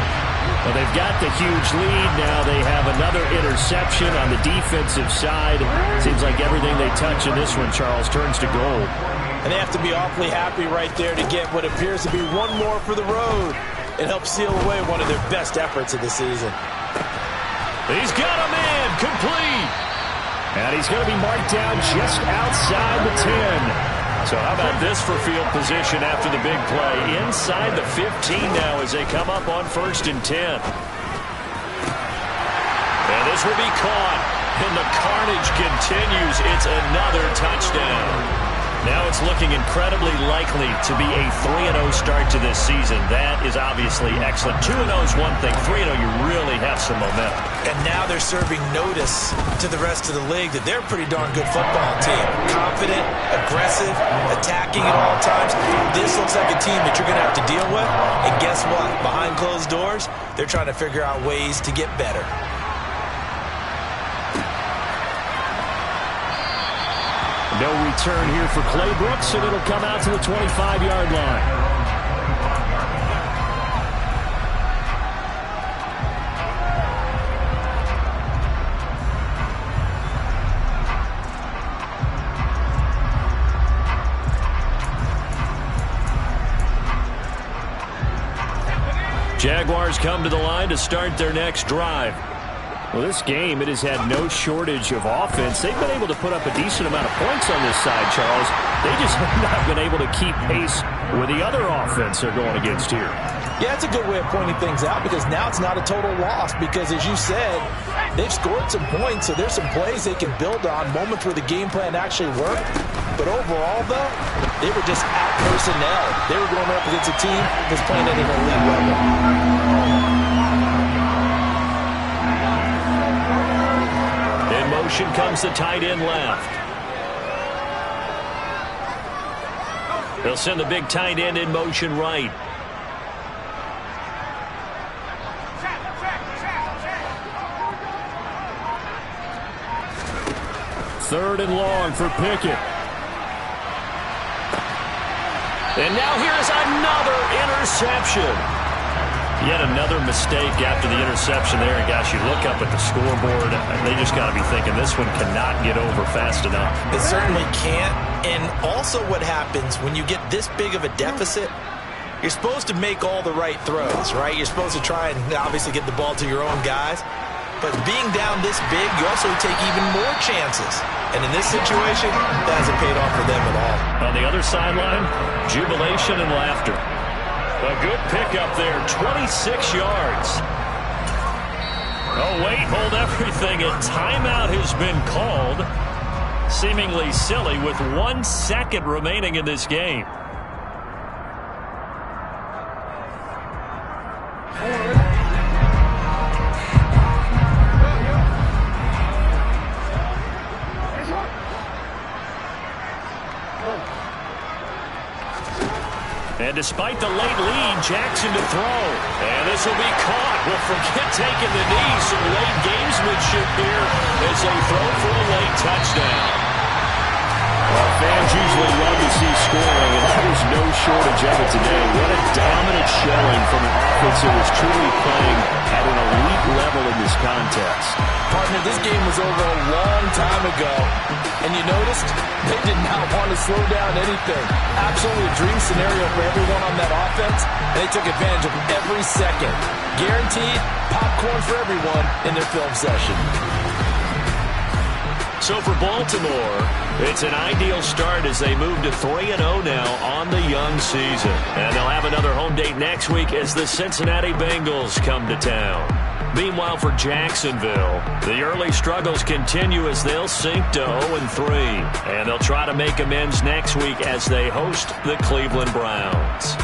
Well, they've got the huge lead. Now they have another interception on the defensive side. Seems like everything they touch in this one, Charles, turns to gold. And they have to be awfully happy right there to get what appears to be one more for the road. and help seal away one of their best efforts of the season. He's got a man complete. And he's going to be marked down just outside the 10. So how about this for field position after the big play? Inside the 15 now as they come up on 1st and 10. And this will be caught. And the carnage continues. It's another touchdown. Now it's looking incredibly likely to be a 3-0 start to this season. That is obviously excellent. 2-0 is one thing. 3-0, you really have some momentum. And now they're serving notice to the rest of the league that they're a pretty darn good football team. Confident, aggressive, attacking at all times. This looks like a team that you're going to have to deal with. And guess what? Behind closed doors, they're trying to figure out ways to get better. No return here for Clay Brooks, and it'll come out to the 25-yard line. Jaguars come to the line to start their next drive. Well, this game, it has had no shortage of offense. They've been able to put up a decent amount of points on this side, Charles. They just have not been able to keep pace with the other offense they're going against here. Yeah, it's a good way of pointing things out because now it's not a total loss because, as you said, they've scored some points, so there's some plays they can build on, moments where the game plan actually worked. But overall, though, they were just out personnel. They were going up against a team that's playing at an elite level. Motion comes the tight end left. They'll send the big tight end in motion right. Third and long for Pickett. And now here's another interception. Yet another mistake after the interception there. And gosh, you look up at the scoreboard, they just got to be thinking this one cannot get over fast enough. It certainly can't. And also what happens when you get this big of a deficit, you're supposed to make all the right throws, right? You're supposed to try and obviously get the ball to your own guys. But being down this big, you also take even more chances. And in this situation, that hasn't paid off for them at all. On the other sideline, jubilation and laughter. A good pickup there, 26 yards. Oh, wait, hold everything. A timeout has been called. Seemingly silly with 1 second remaining in this game. And despite the late lead, Jackson to throw. And this will be caught. Well, forget taking the knee. Some late gamesmanship here as they throw for a late touchdown. Well, fans usually love to see scoring, and there's no shortage of it today. What a dominant showing from an offense that was truly playing at an elite level in this contest. Partner, this game was over a long time ago, and you noticed they did not want to slow down anything. Absolutely a dream scenario for everyone on that offense, and they took advantage of every second. Guaranteed popcorn for everyone in their film session. So for Baltimore, it's an ideal start as they move to 3-0 now on the young season. And they'll have another home date next week as the Cincinnati Bengals come to town. Meanwhile, for Jacksonville, the early struggles continue as they'll sink to 0-3. And they'll try to make amends next week as they host the Cleveland Browns.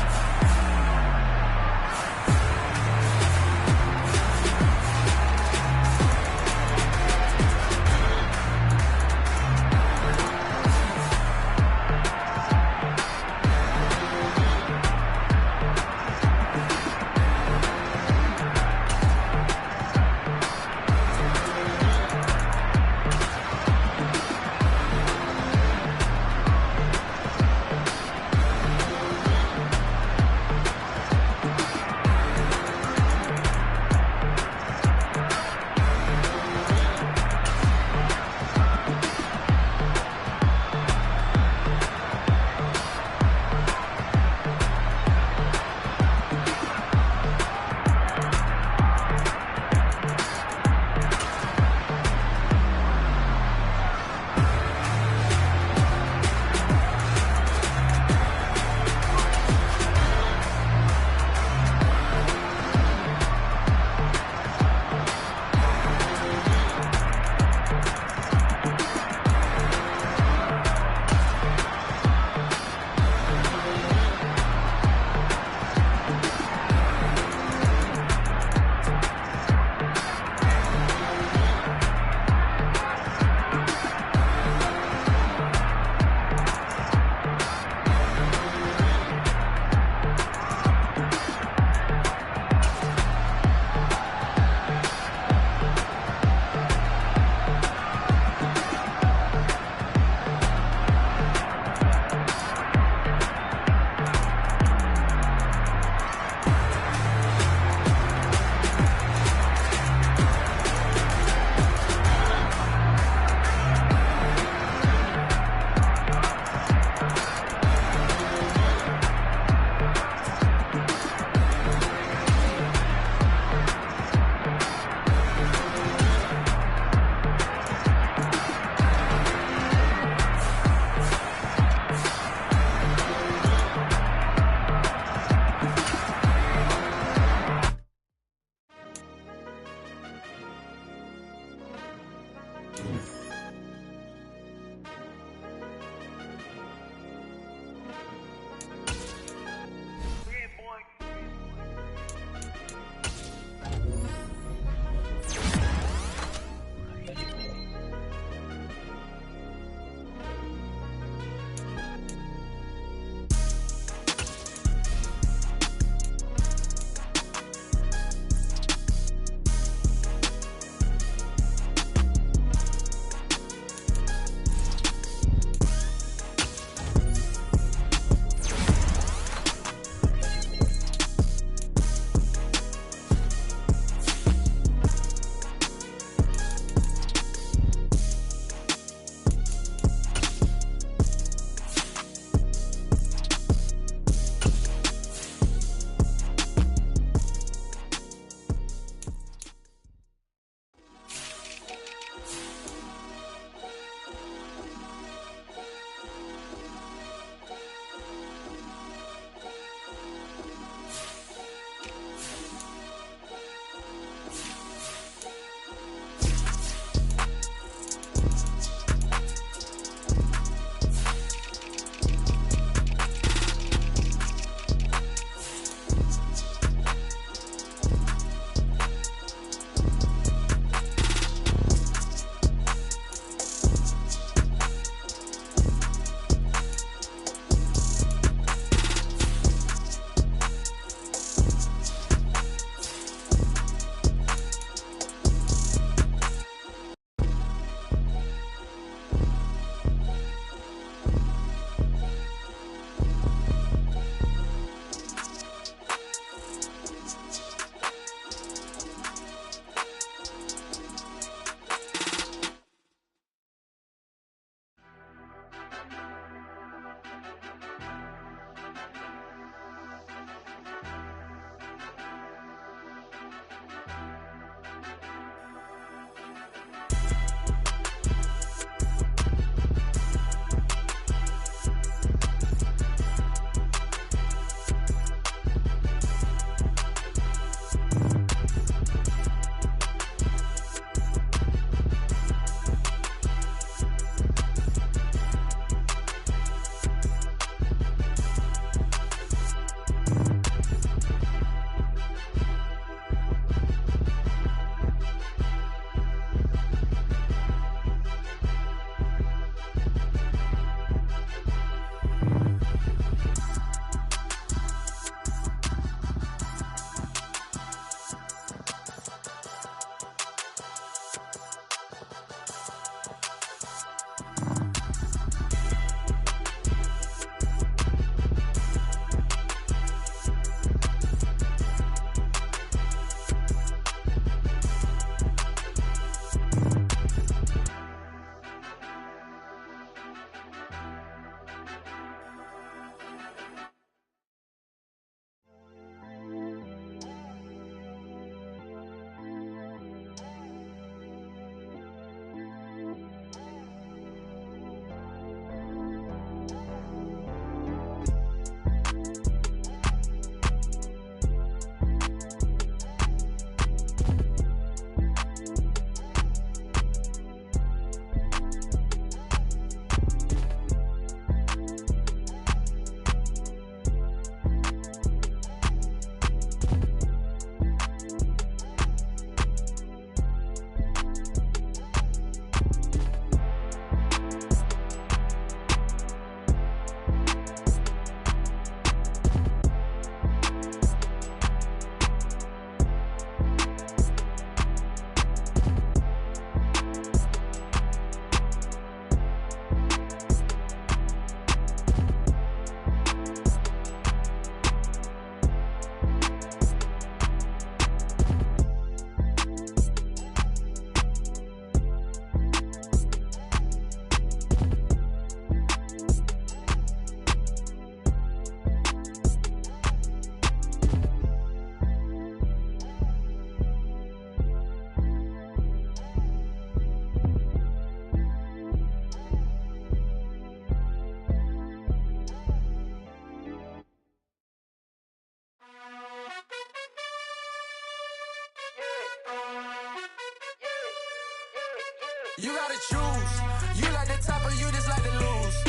You gotta choose. You like the top or you just like to lose.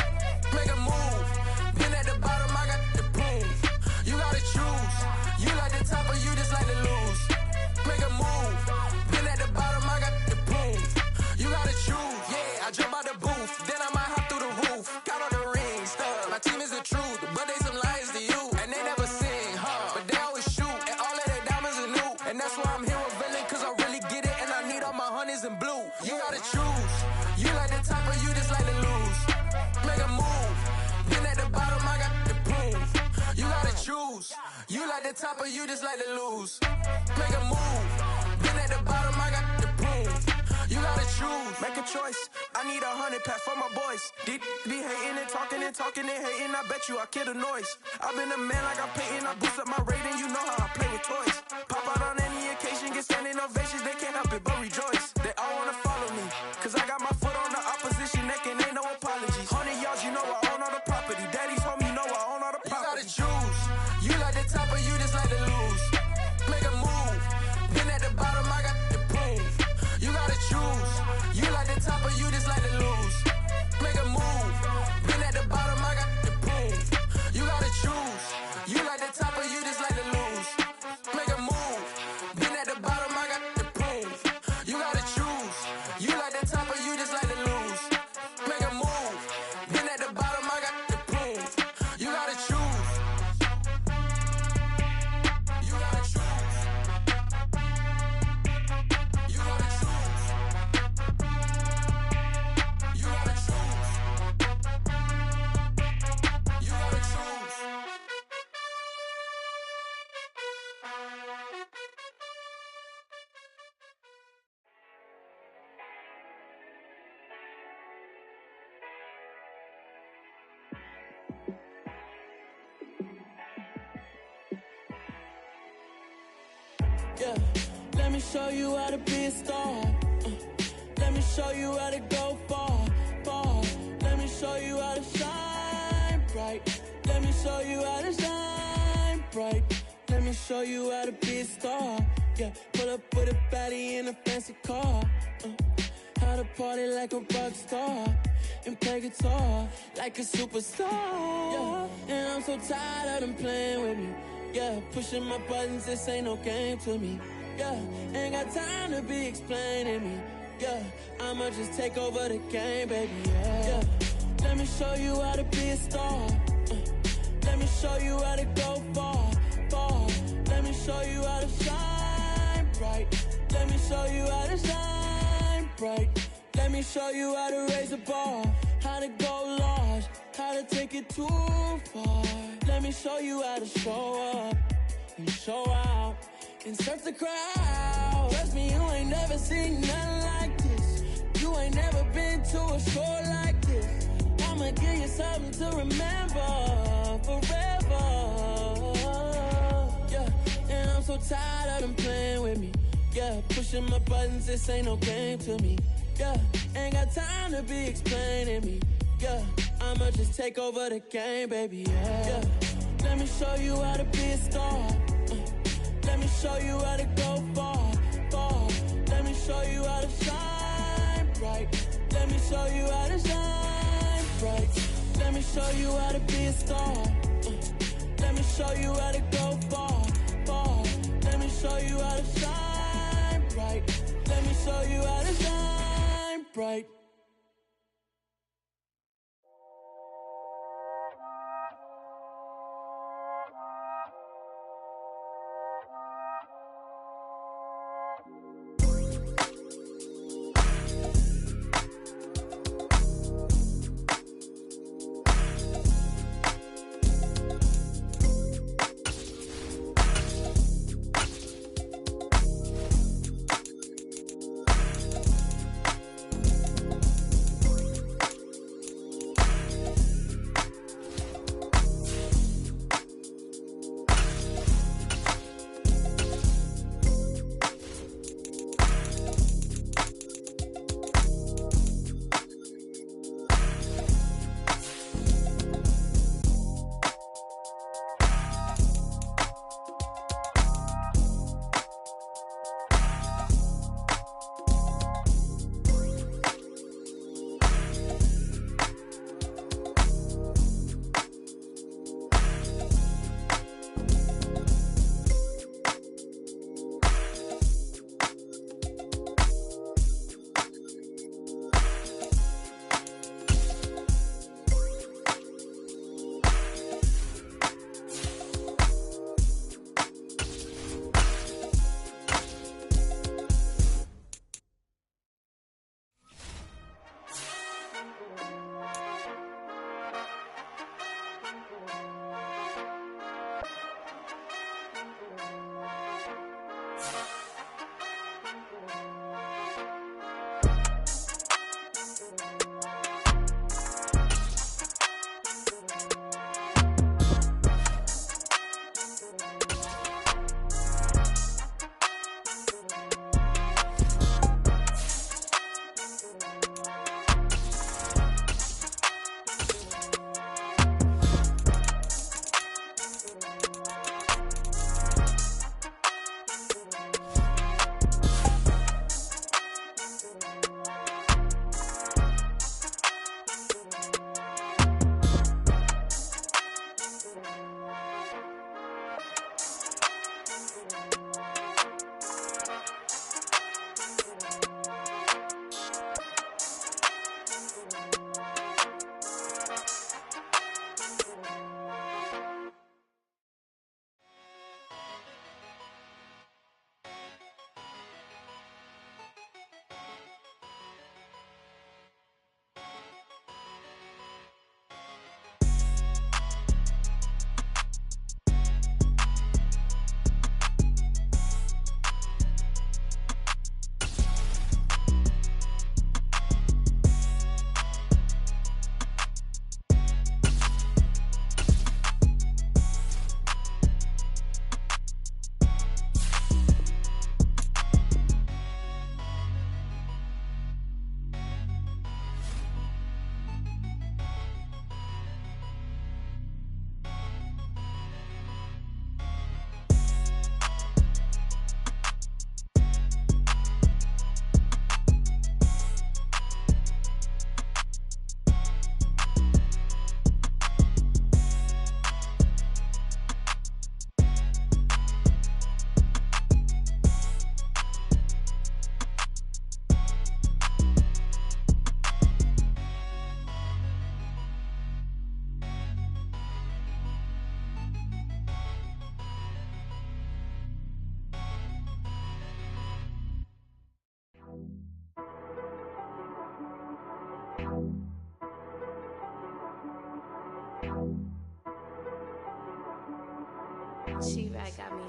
Make a move. Been at the bottom, I got the proof. You gotta choose. You like the top or you just like to lose. Make a move. Been at the bottom, I got the proof. You gotta choose. Yeah, I jump out the booth. Then I might hop through the roof. Count on the rings. My team is the truth, but they some liars to you. And they never sing, but they always shoot. And all of their diamonds are new. And that's why I'm here with Villain, cause I really get it. And I need all my honeys in blue. You gotta choose. You like the top or you just like to lose. Make a move. Been at the bottom, I got the proof. You gotta choose. You like the top or you just like to lose. Make a move. Been at the bottom, I got the proof. You gotta choose. Make a choice. I need 100 pack for my boys. Be hating and talking and hating. I bet you I kill the noise. I've been a man like I'm painting. I boost up my rating. You know how I play with toys. Pop out on any occasion, get standing ovations. They can't help it but rejoice. They all wanna follow me, cause I got my foot on the opposition neck and ain't no apologies. 100 yards, you know I own all the property. Daddy's home, you know I own all the property. You gotta choose. You like the top or you just like to lose. Make a move. Been at the bottom, I got the proof. You gotta choose. You like the top or you just like to lose. Make a move. Been at the bottom, I got the proof. You gotta choose. You like the top or you just like to lose. Make a move. Been at the bottom, I got the proof. You gotta choose. You like the top or you just like to lose. Make a move. Been at the bottom, I got the proof. You gotta choose. You gotta choose. You gotta choose. You gotta choose. You gotta choose. Yeah, let me show you how to be a star. Let me show you how to go far, far. Let me show you how to shine bright. Let me show you how to shine bright. Let me show you how to be a star. Yeah, pull up with a baddie in a fancy car. How to party like a rock star and play guitar like a superstar. Yeah, and I'm so tired of them playing with me. Yeah, pushing my buttons, this ain't no game to me. Yeah, ain't got time to be explaining me. Yeah, I'ma just take over the game, baby. Yeah, let me show you how to be a star. Let me show you how to go far, far. Let me show you how to shine bright. Let me show you how to shine bright. Let me show you how to raise a bar, how to go large, how to take it too far. Let me show you how to show up and show out and surf the crowd. Trust me, you ain't never seen nothing like this. You ain't never been to a show like this. I'ma give you something to remember forever. Yeah, and I'm so tired of them playing with me. Yeah, pushing my buttons, this ain't no game to me. Yeah, ain't got time to be explaining me. Yeah, I'ma just take over the game, baby. Yeah, let me show you how to be a star. Let me show you how to go far, far. Let me show you how to shine bright. Let me show you how to shine bright. Let me show you how to be a star. Let me show you how to go far, far. Let me show you how to shine bright. Let me show you how to shine bright. She-Bag got me.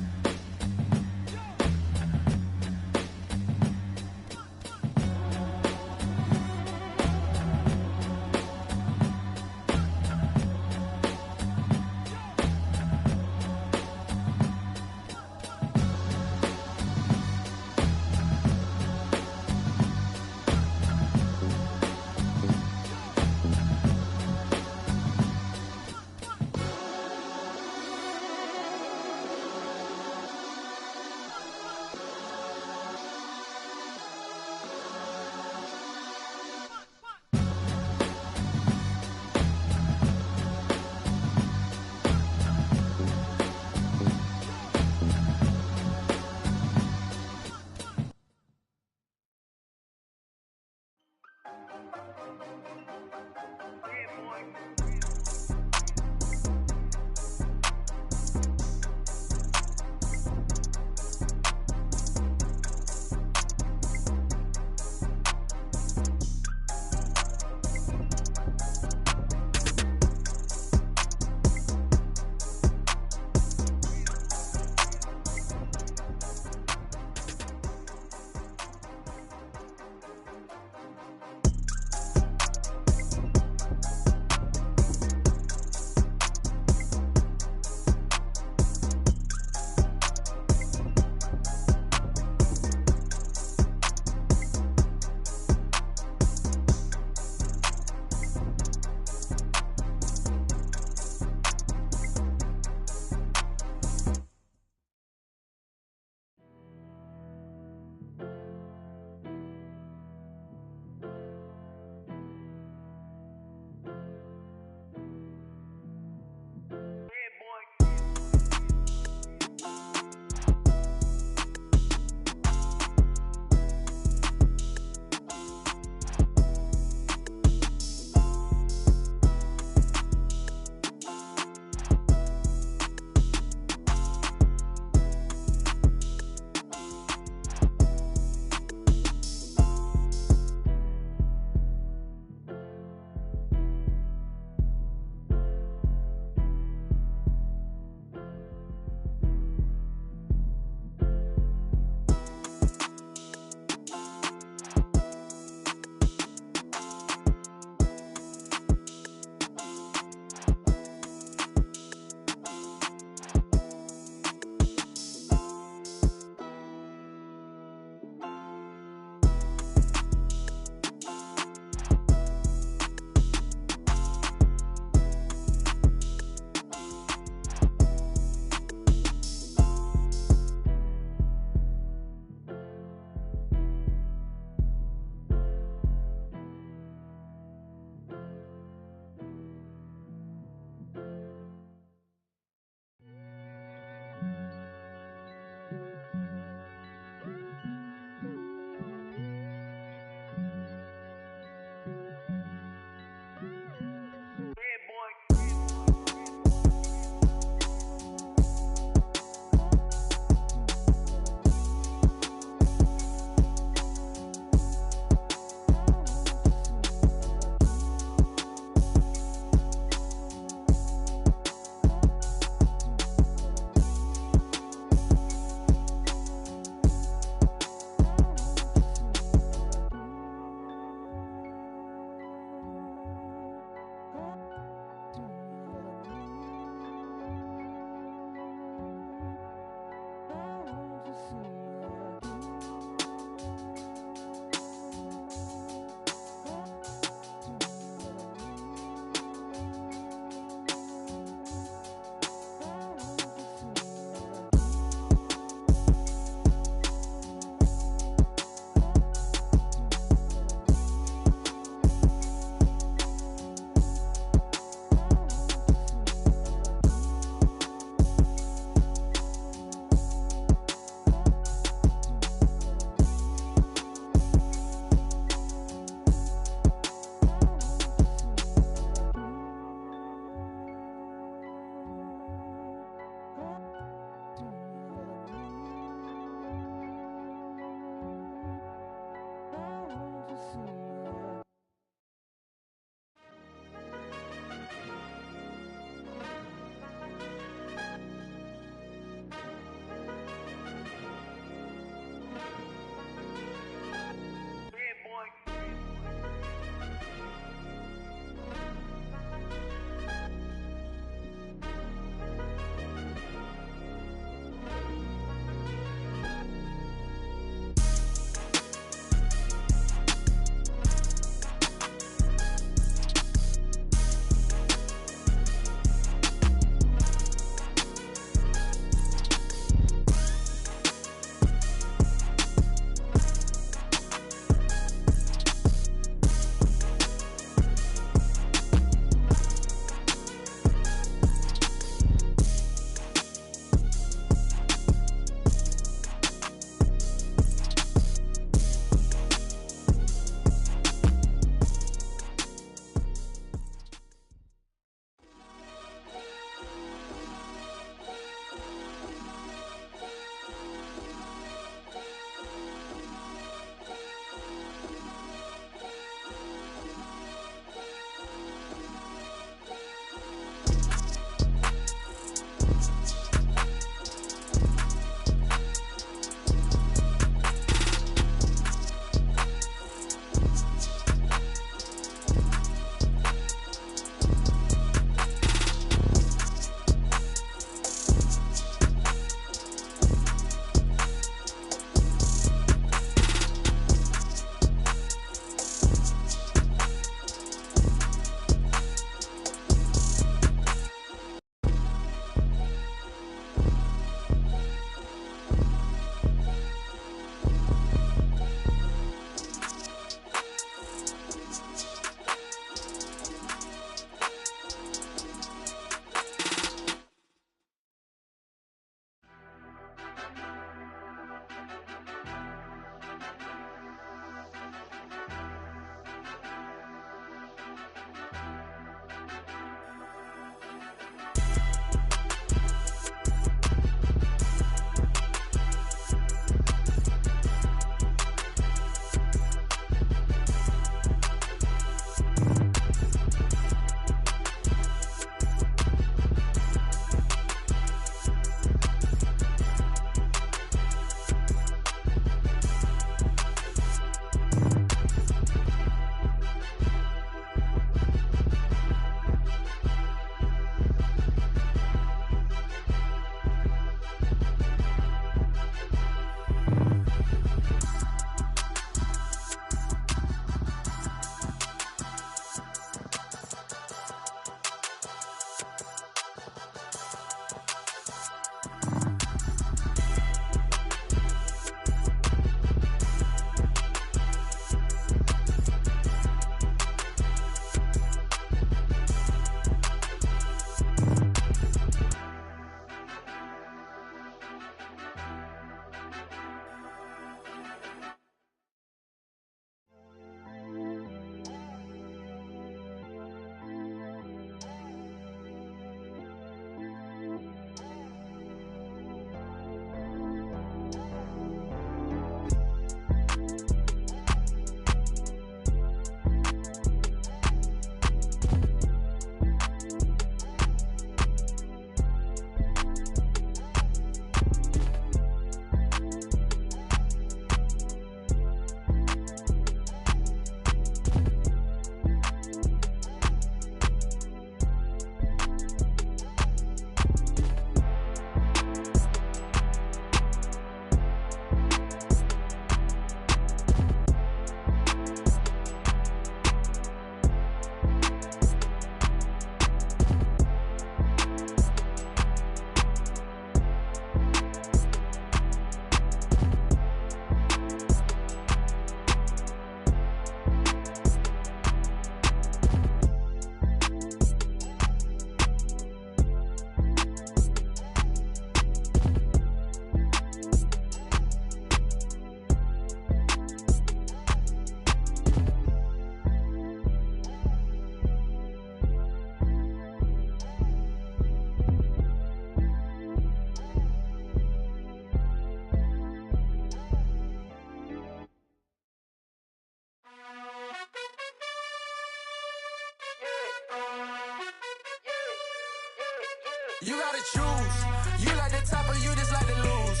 You gotta choose. You like the top or you just like to lose.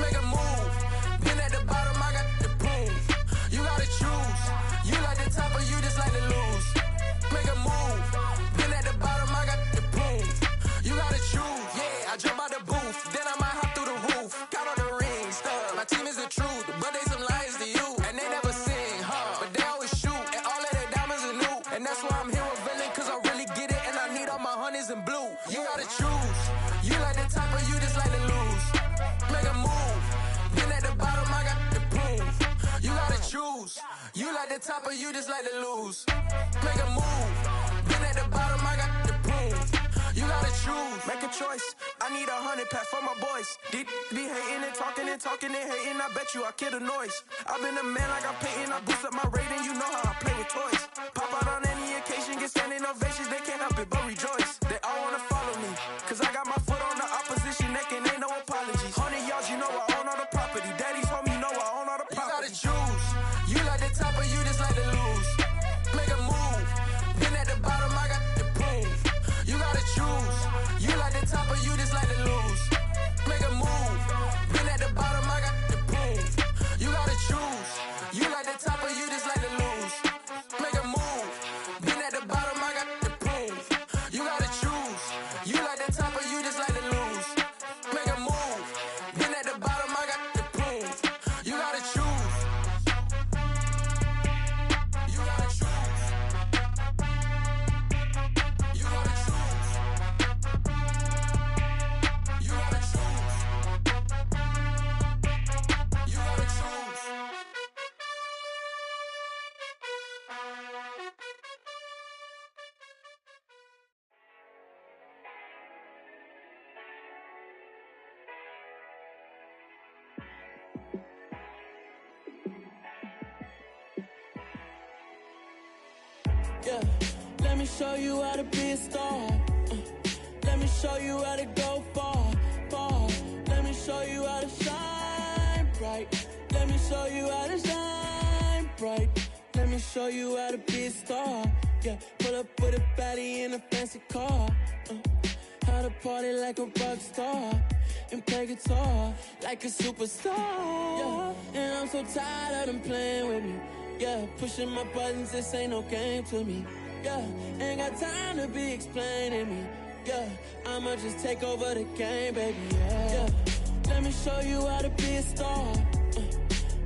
Make a move. Been at the bottom, I got the proof. You gotta choose. You like the top or you just like to lose. Make a move. Been at the bottom, I got the proof. You gotta choose. Yeah, I jump out the booth, then I might hop through the roof. Got all the rings, stuff. My team is the truth, but they some liars to you. And they never sing, but they always shoot. And all of their diamonds are new. And that's why I'm here with villain, cause I really get it. And I need all my honeys in blue. You gotta choose. You like the top or you just like to lose. Make a move. Been at the bottom, I got the proof. You gotta choose. You like the top or you just like to lose. Make a move. Been at the bottom, I got the proof. You gotta choose. Make a choice. I need 100 pack for my boys. Be hating and talking and hating. I bet you I kill the noise. I've been a man like I'm Peyton. I boost up my rating. You know how I play with toys. Pop out on any occasion, get standing ovations. They can't help it but rejoice. They all wanna follow me, cause I got my foot on the opposition neck and ain't no apologies. 100 yards, you know I own all the property. Daddy's home, you know I own all the property. You gotta choose. You like the top or you just like to lose. Make a move. Been at the bottom, I got the proof. You gotta choose. You like the top or you just like to lose. Make a move. Been at the bottom, I got the proof. You gotta choose. You like the top or you just like to lose. Make a move. Been at the bottom, I got the proof. You gotta choose. You like the top or you just like to lose. Make a move. Been at the bottom, I got the proof. You gotta choose. You gotta choose. You gotta choose. You gotta choose. You gotta choose. Yeah, let me show you how to be a star. Let me show you how to go far, far. Let me show you how to shine bright. Let me show you how to shine bright. Let me show you how to be a star. Yeah, pull up with a baddie in a fancy car. How to party like a rock star and play guitar like a superstar. Yeah, and I'm so tired of them playing with me. Yeah, pushing my buttons, this ain't no game to me. Yeah, ain't got time to be explaining me. Yeah, I'ma just take over the game, baby. Yeah, let me show you how to be a star.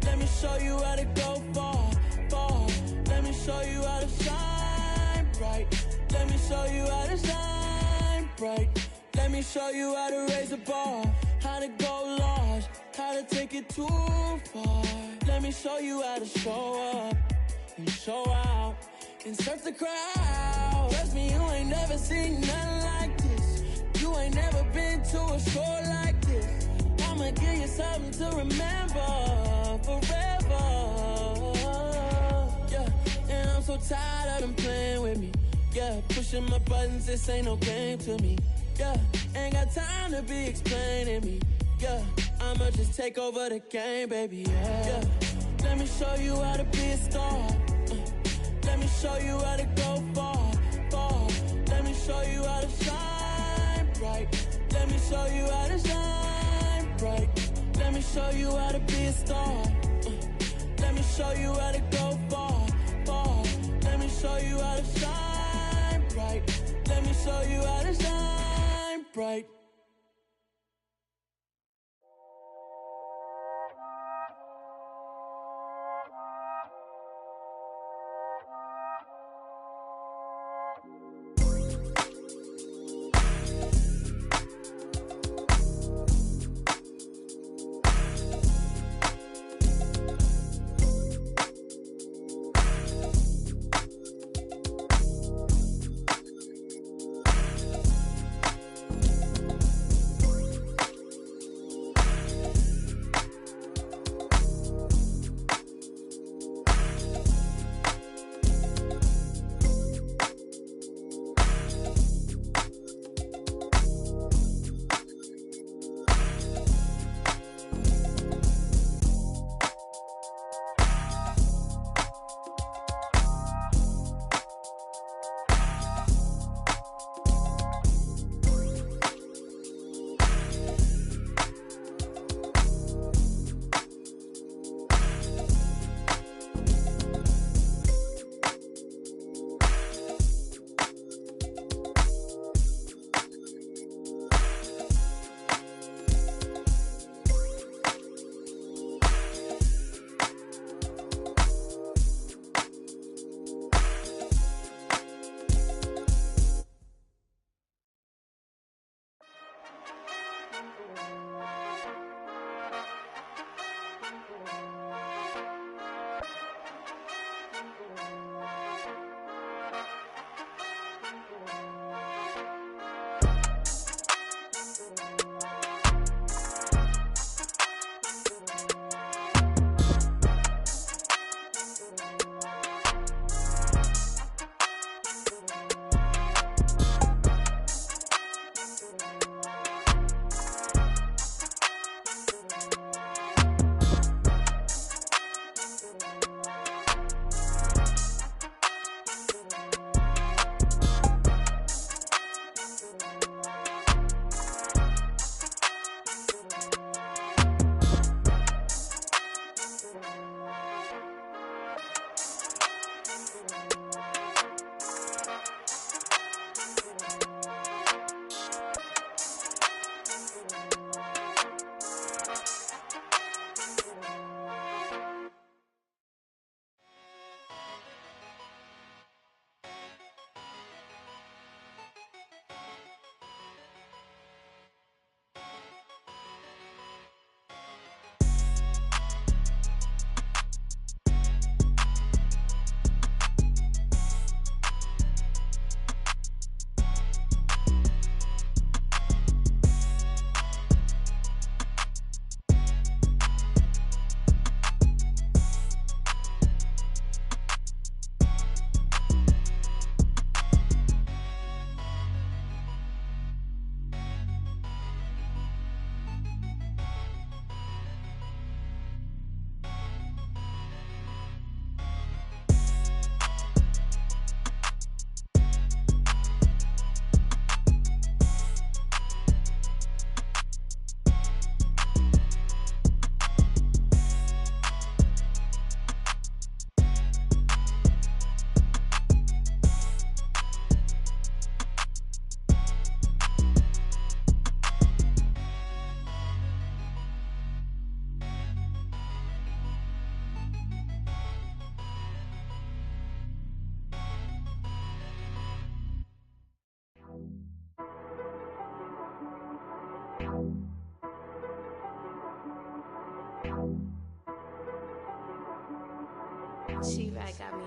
Let me show you how to go far, far. Let me show you how to shine bright. Let me show you how to shine bright. Let me show you how to raise a bar, how to go large, how to take it too far. Let me show you how to show up and show out and surf the crowd. Trust me, you ain't never seen nothing like this. You ain't never been to a show like this. I'ma give you something to remember forever. Yeah, and I'm so tired of them playing with me. Yeah, pushing my buttons, this ain't no game to me. Yeah, ain't got time to be explaining me. Yeah, I'ma just take over the game, baby. Yeah, let me show you how to be a star. Let me show you how to go far, far. Let me show you how to shine bright. Let me show you how to shine bright. Let me show you how to be a star. Let me show you how to go far, far. Let me show you how to shine bright. Let me show you how to shine bright. She-Rag got me.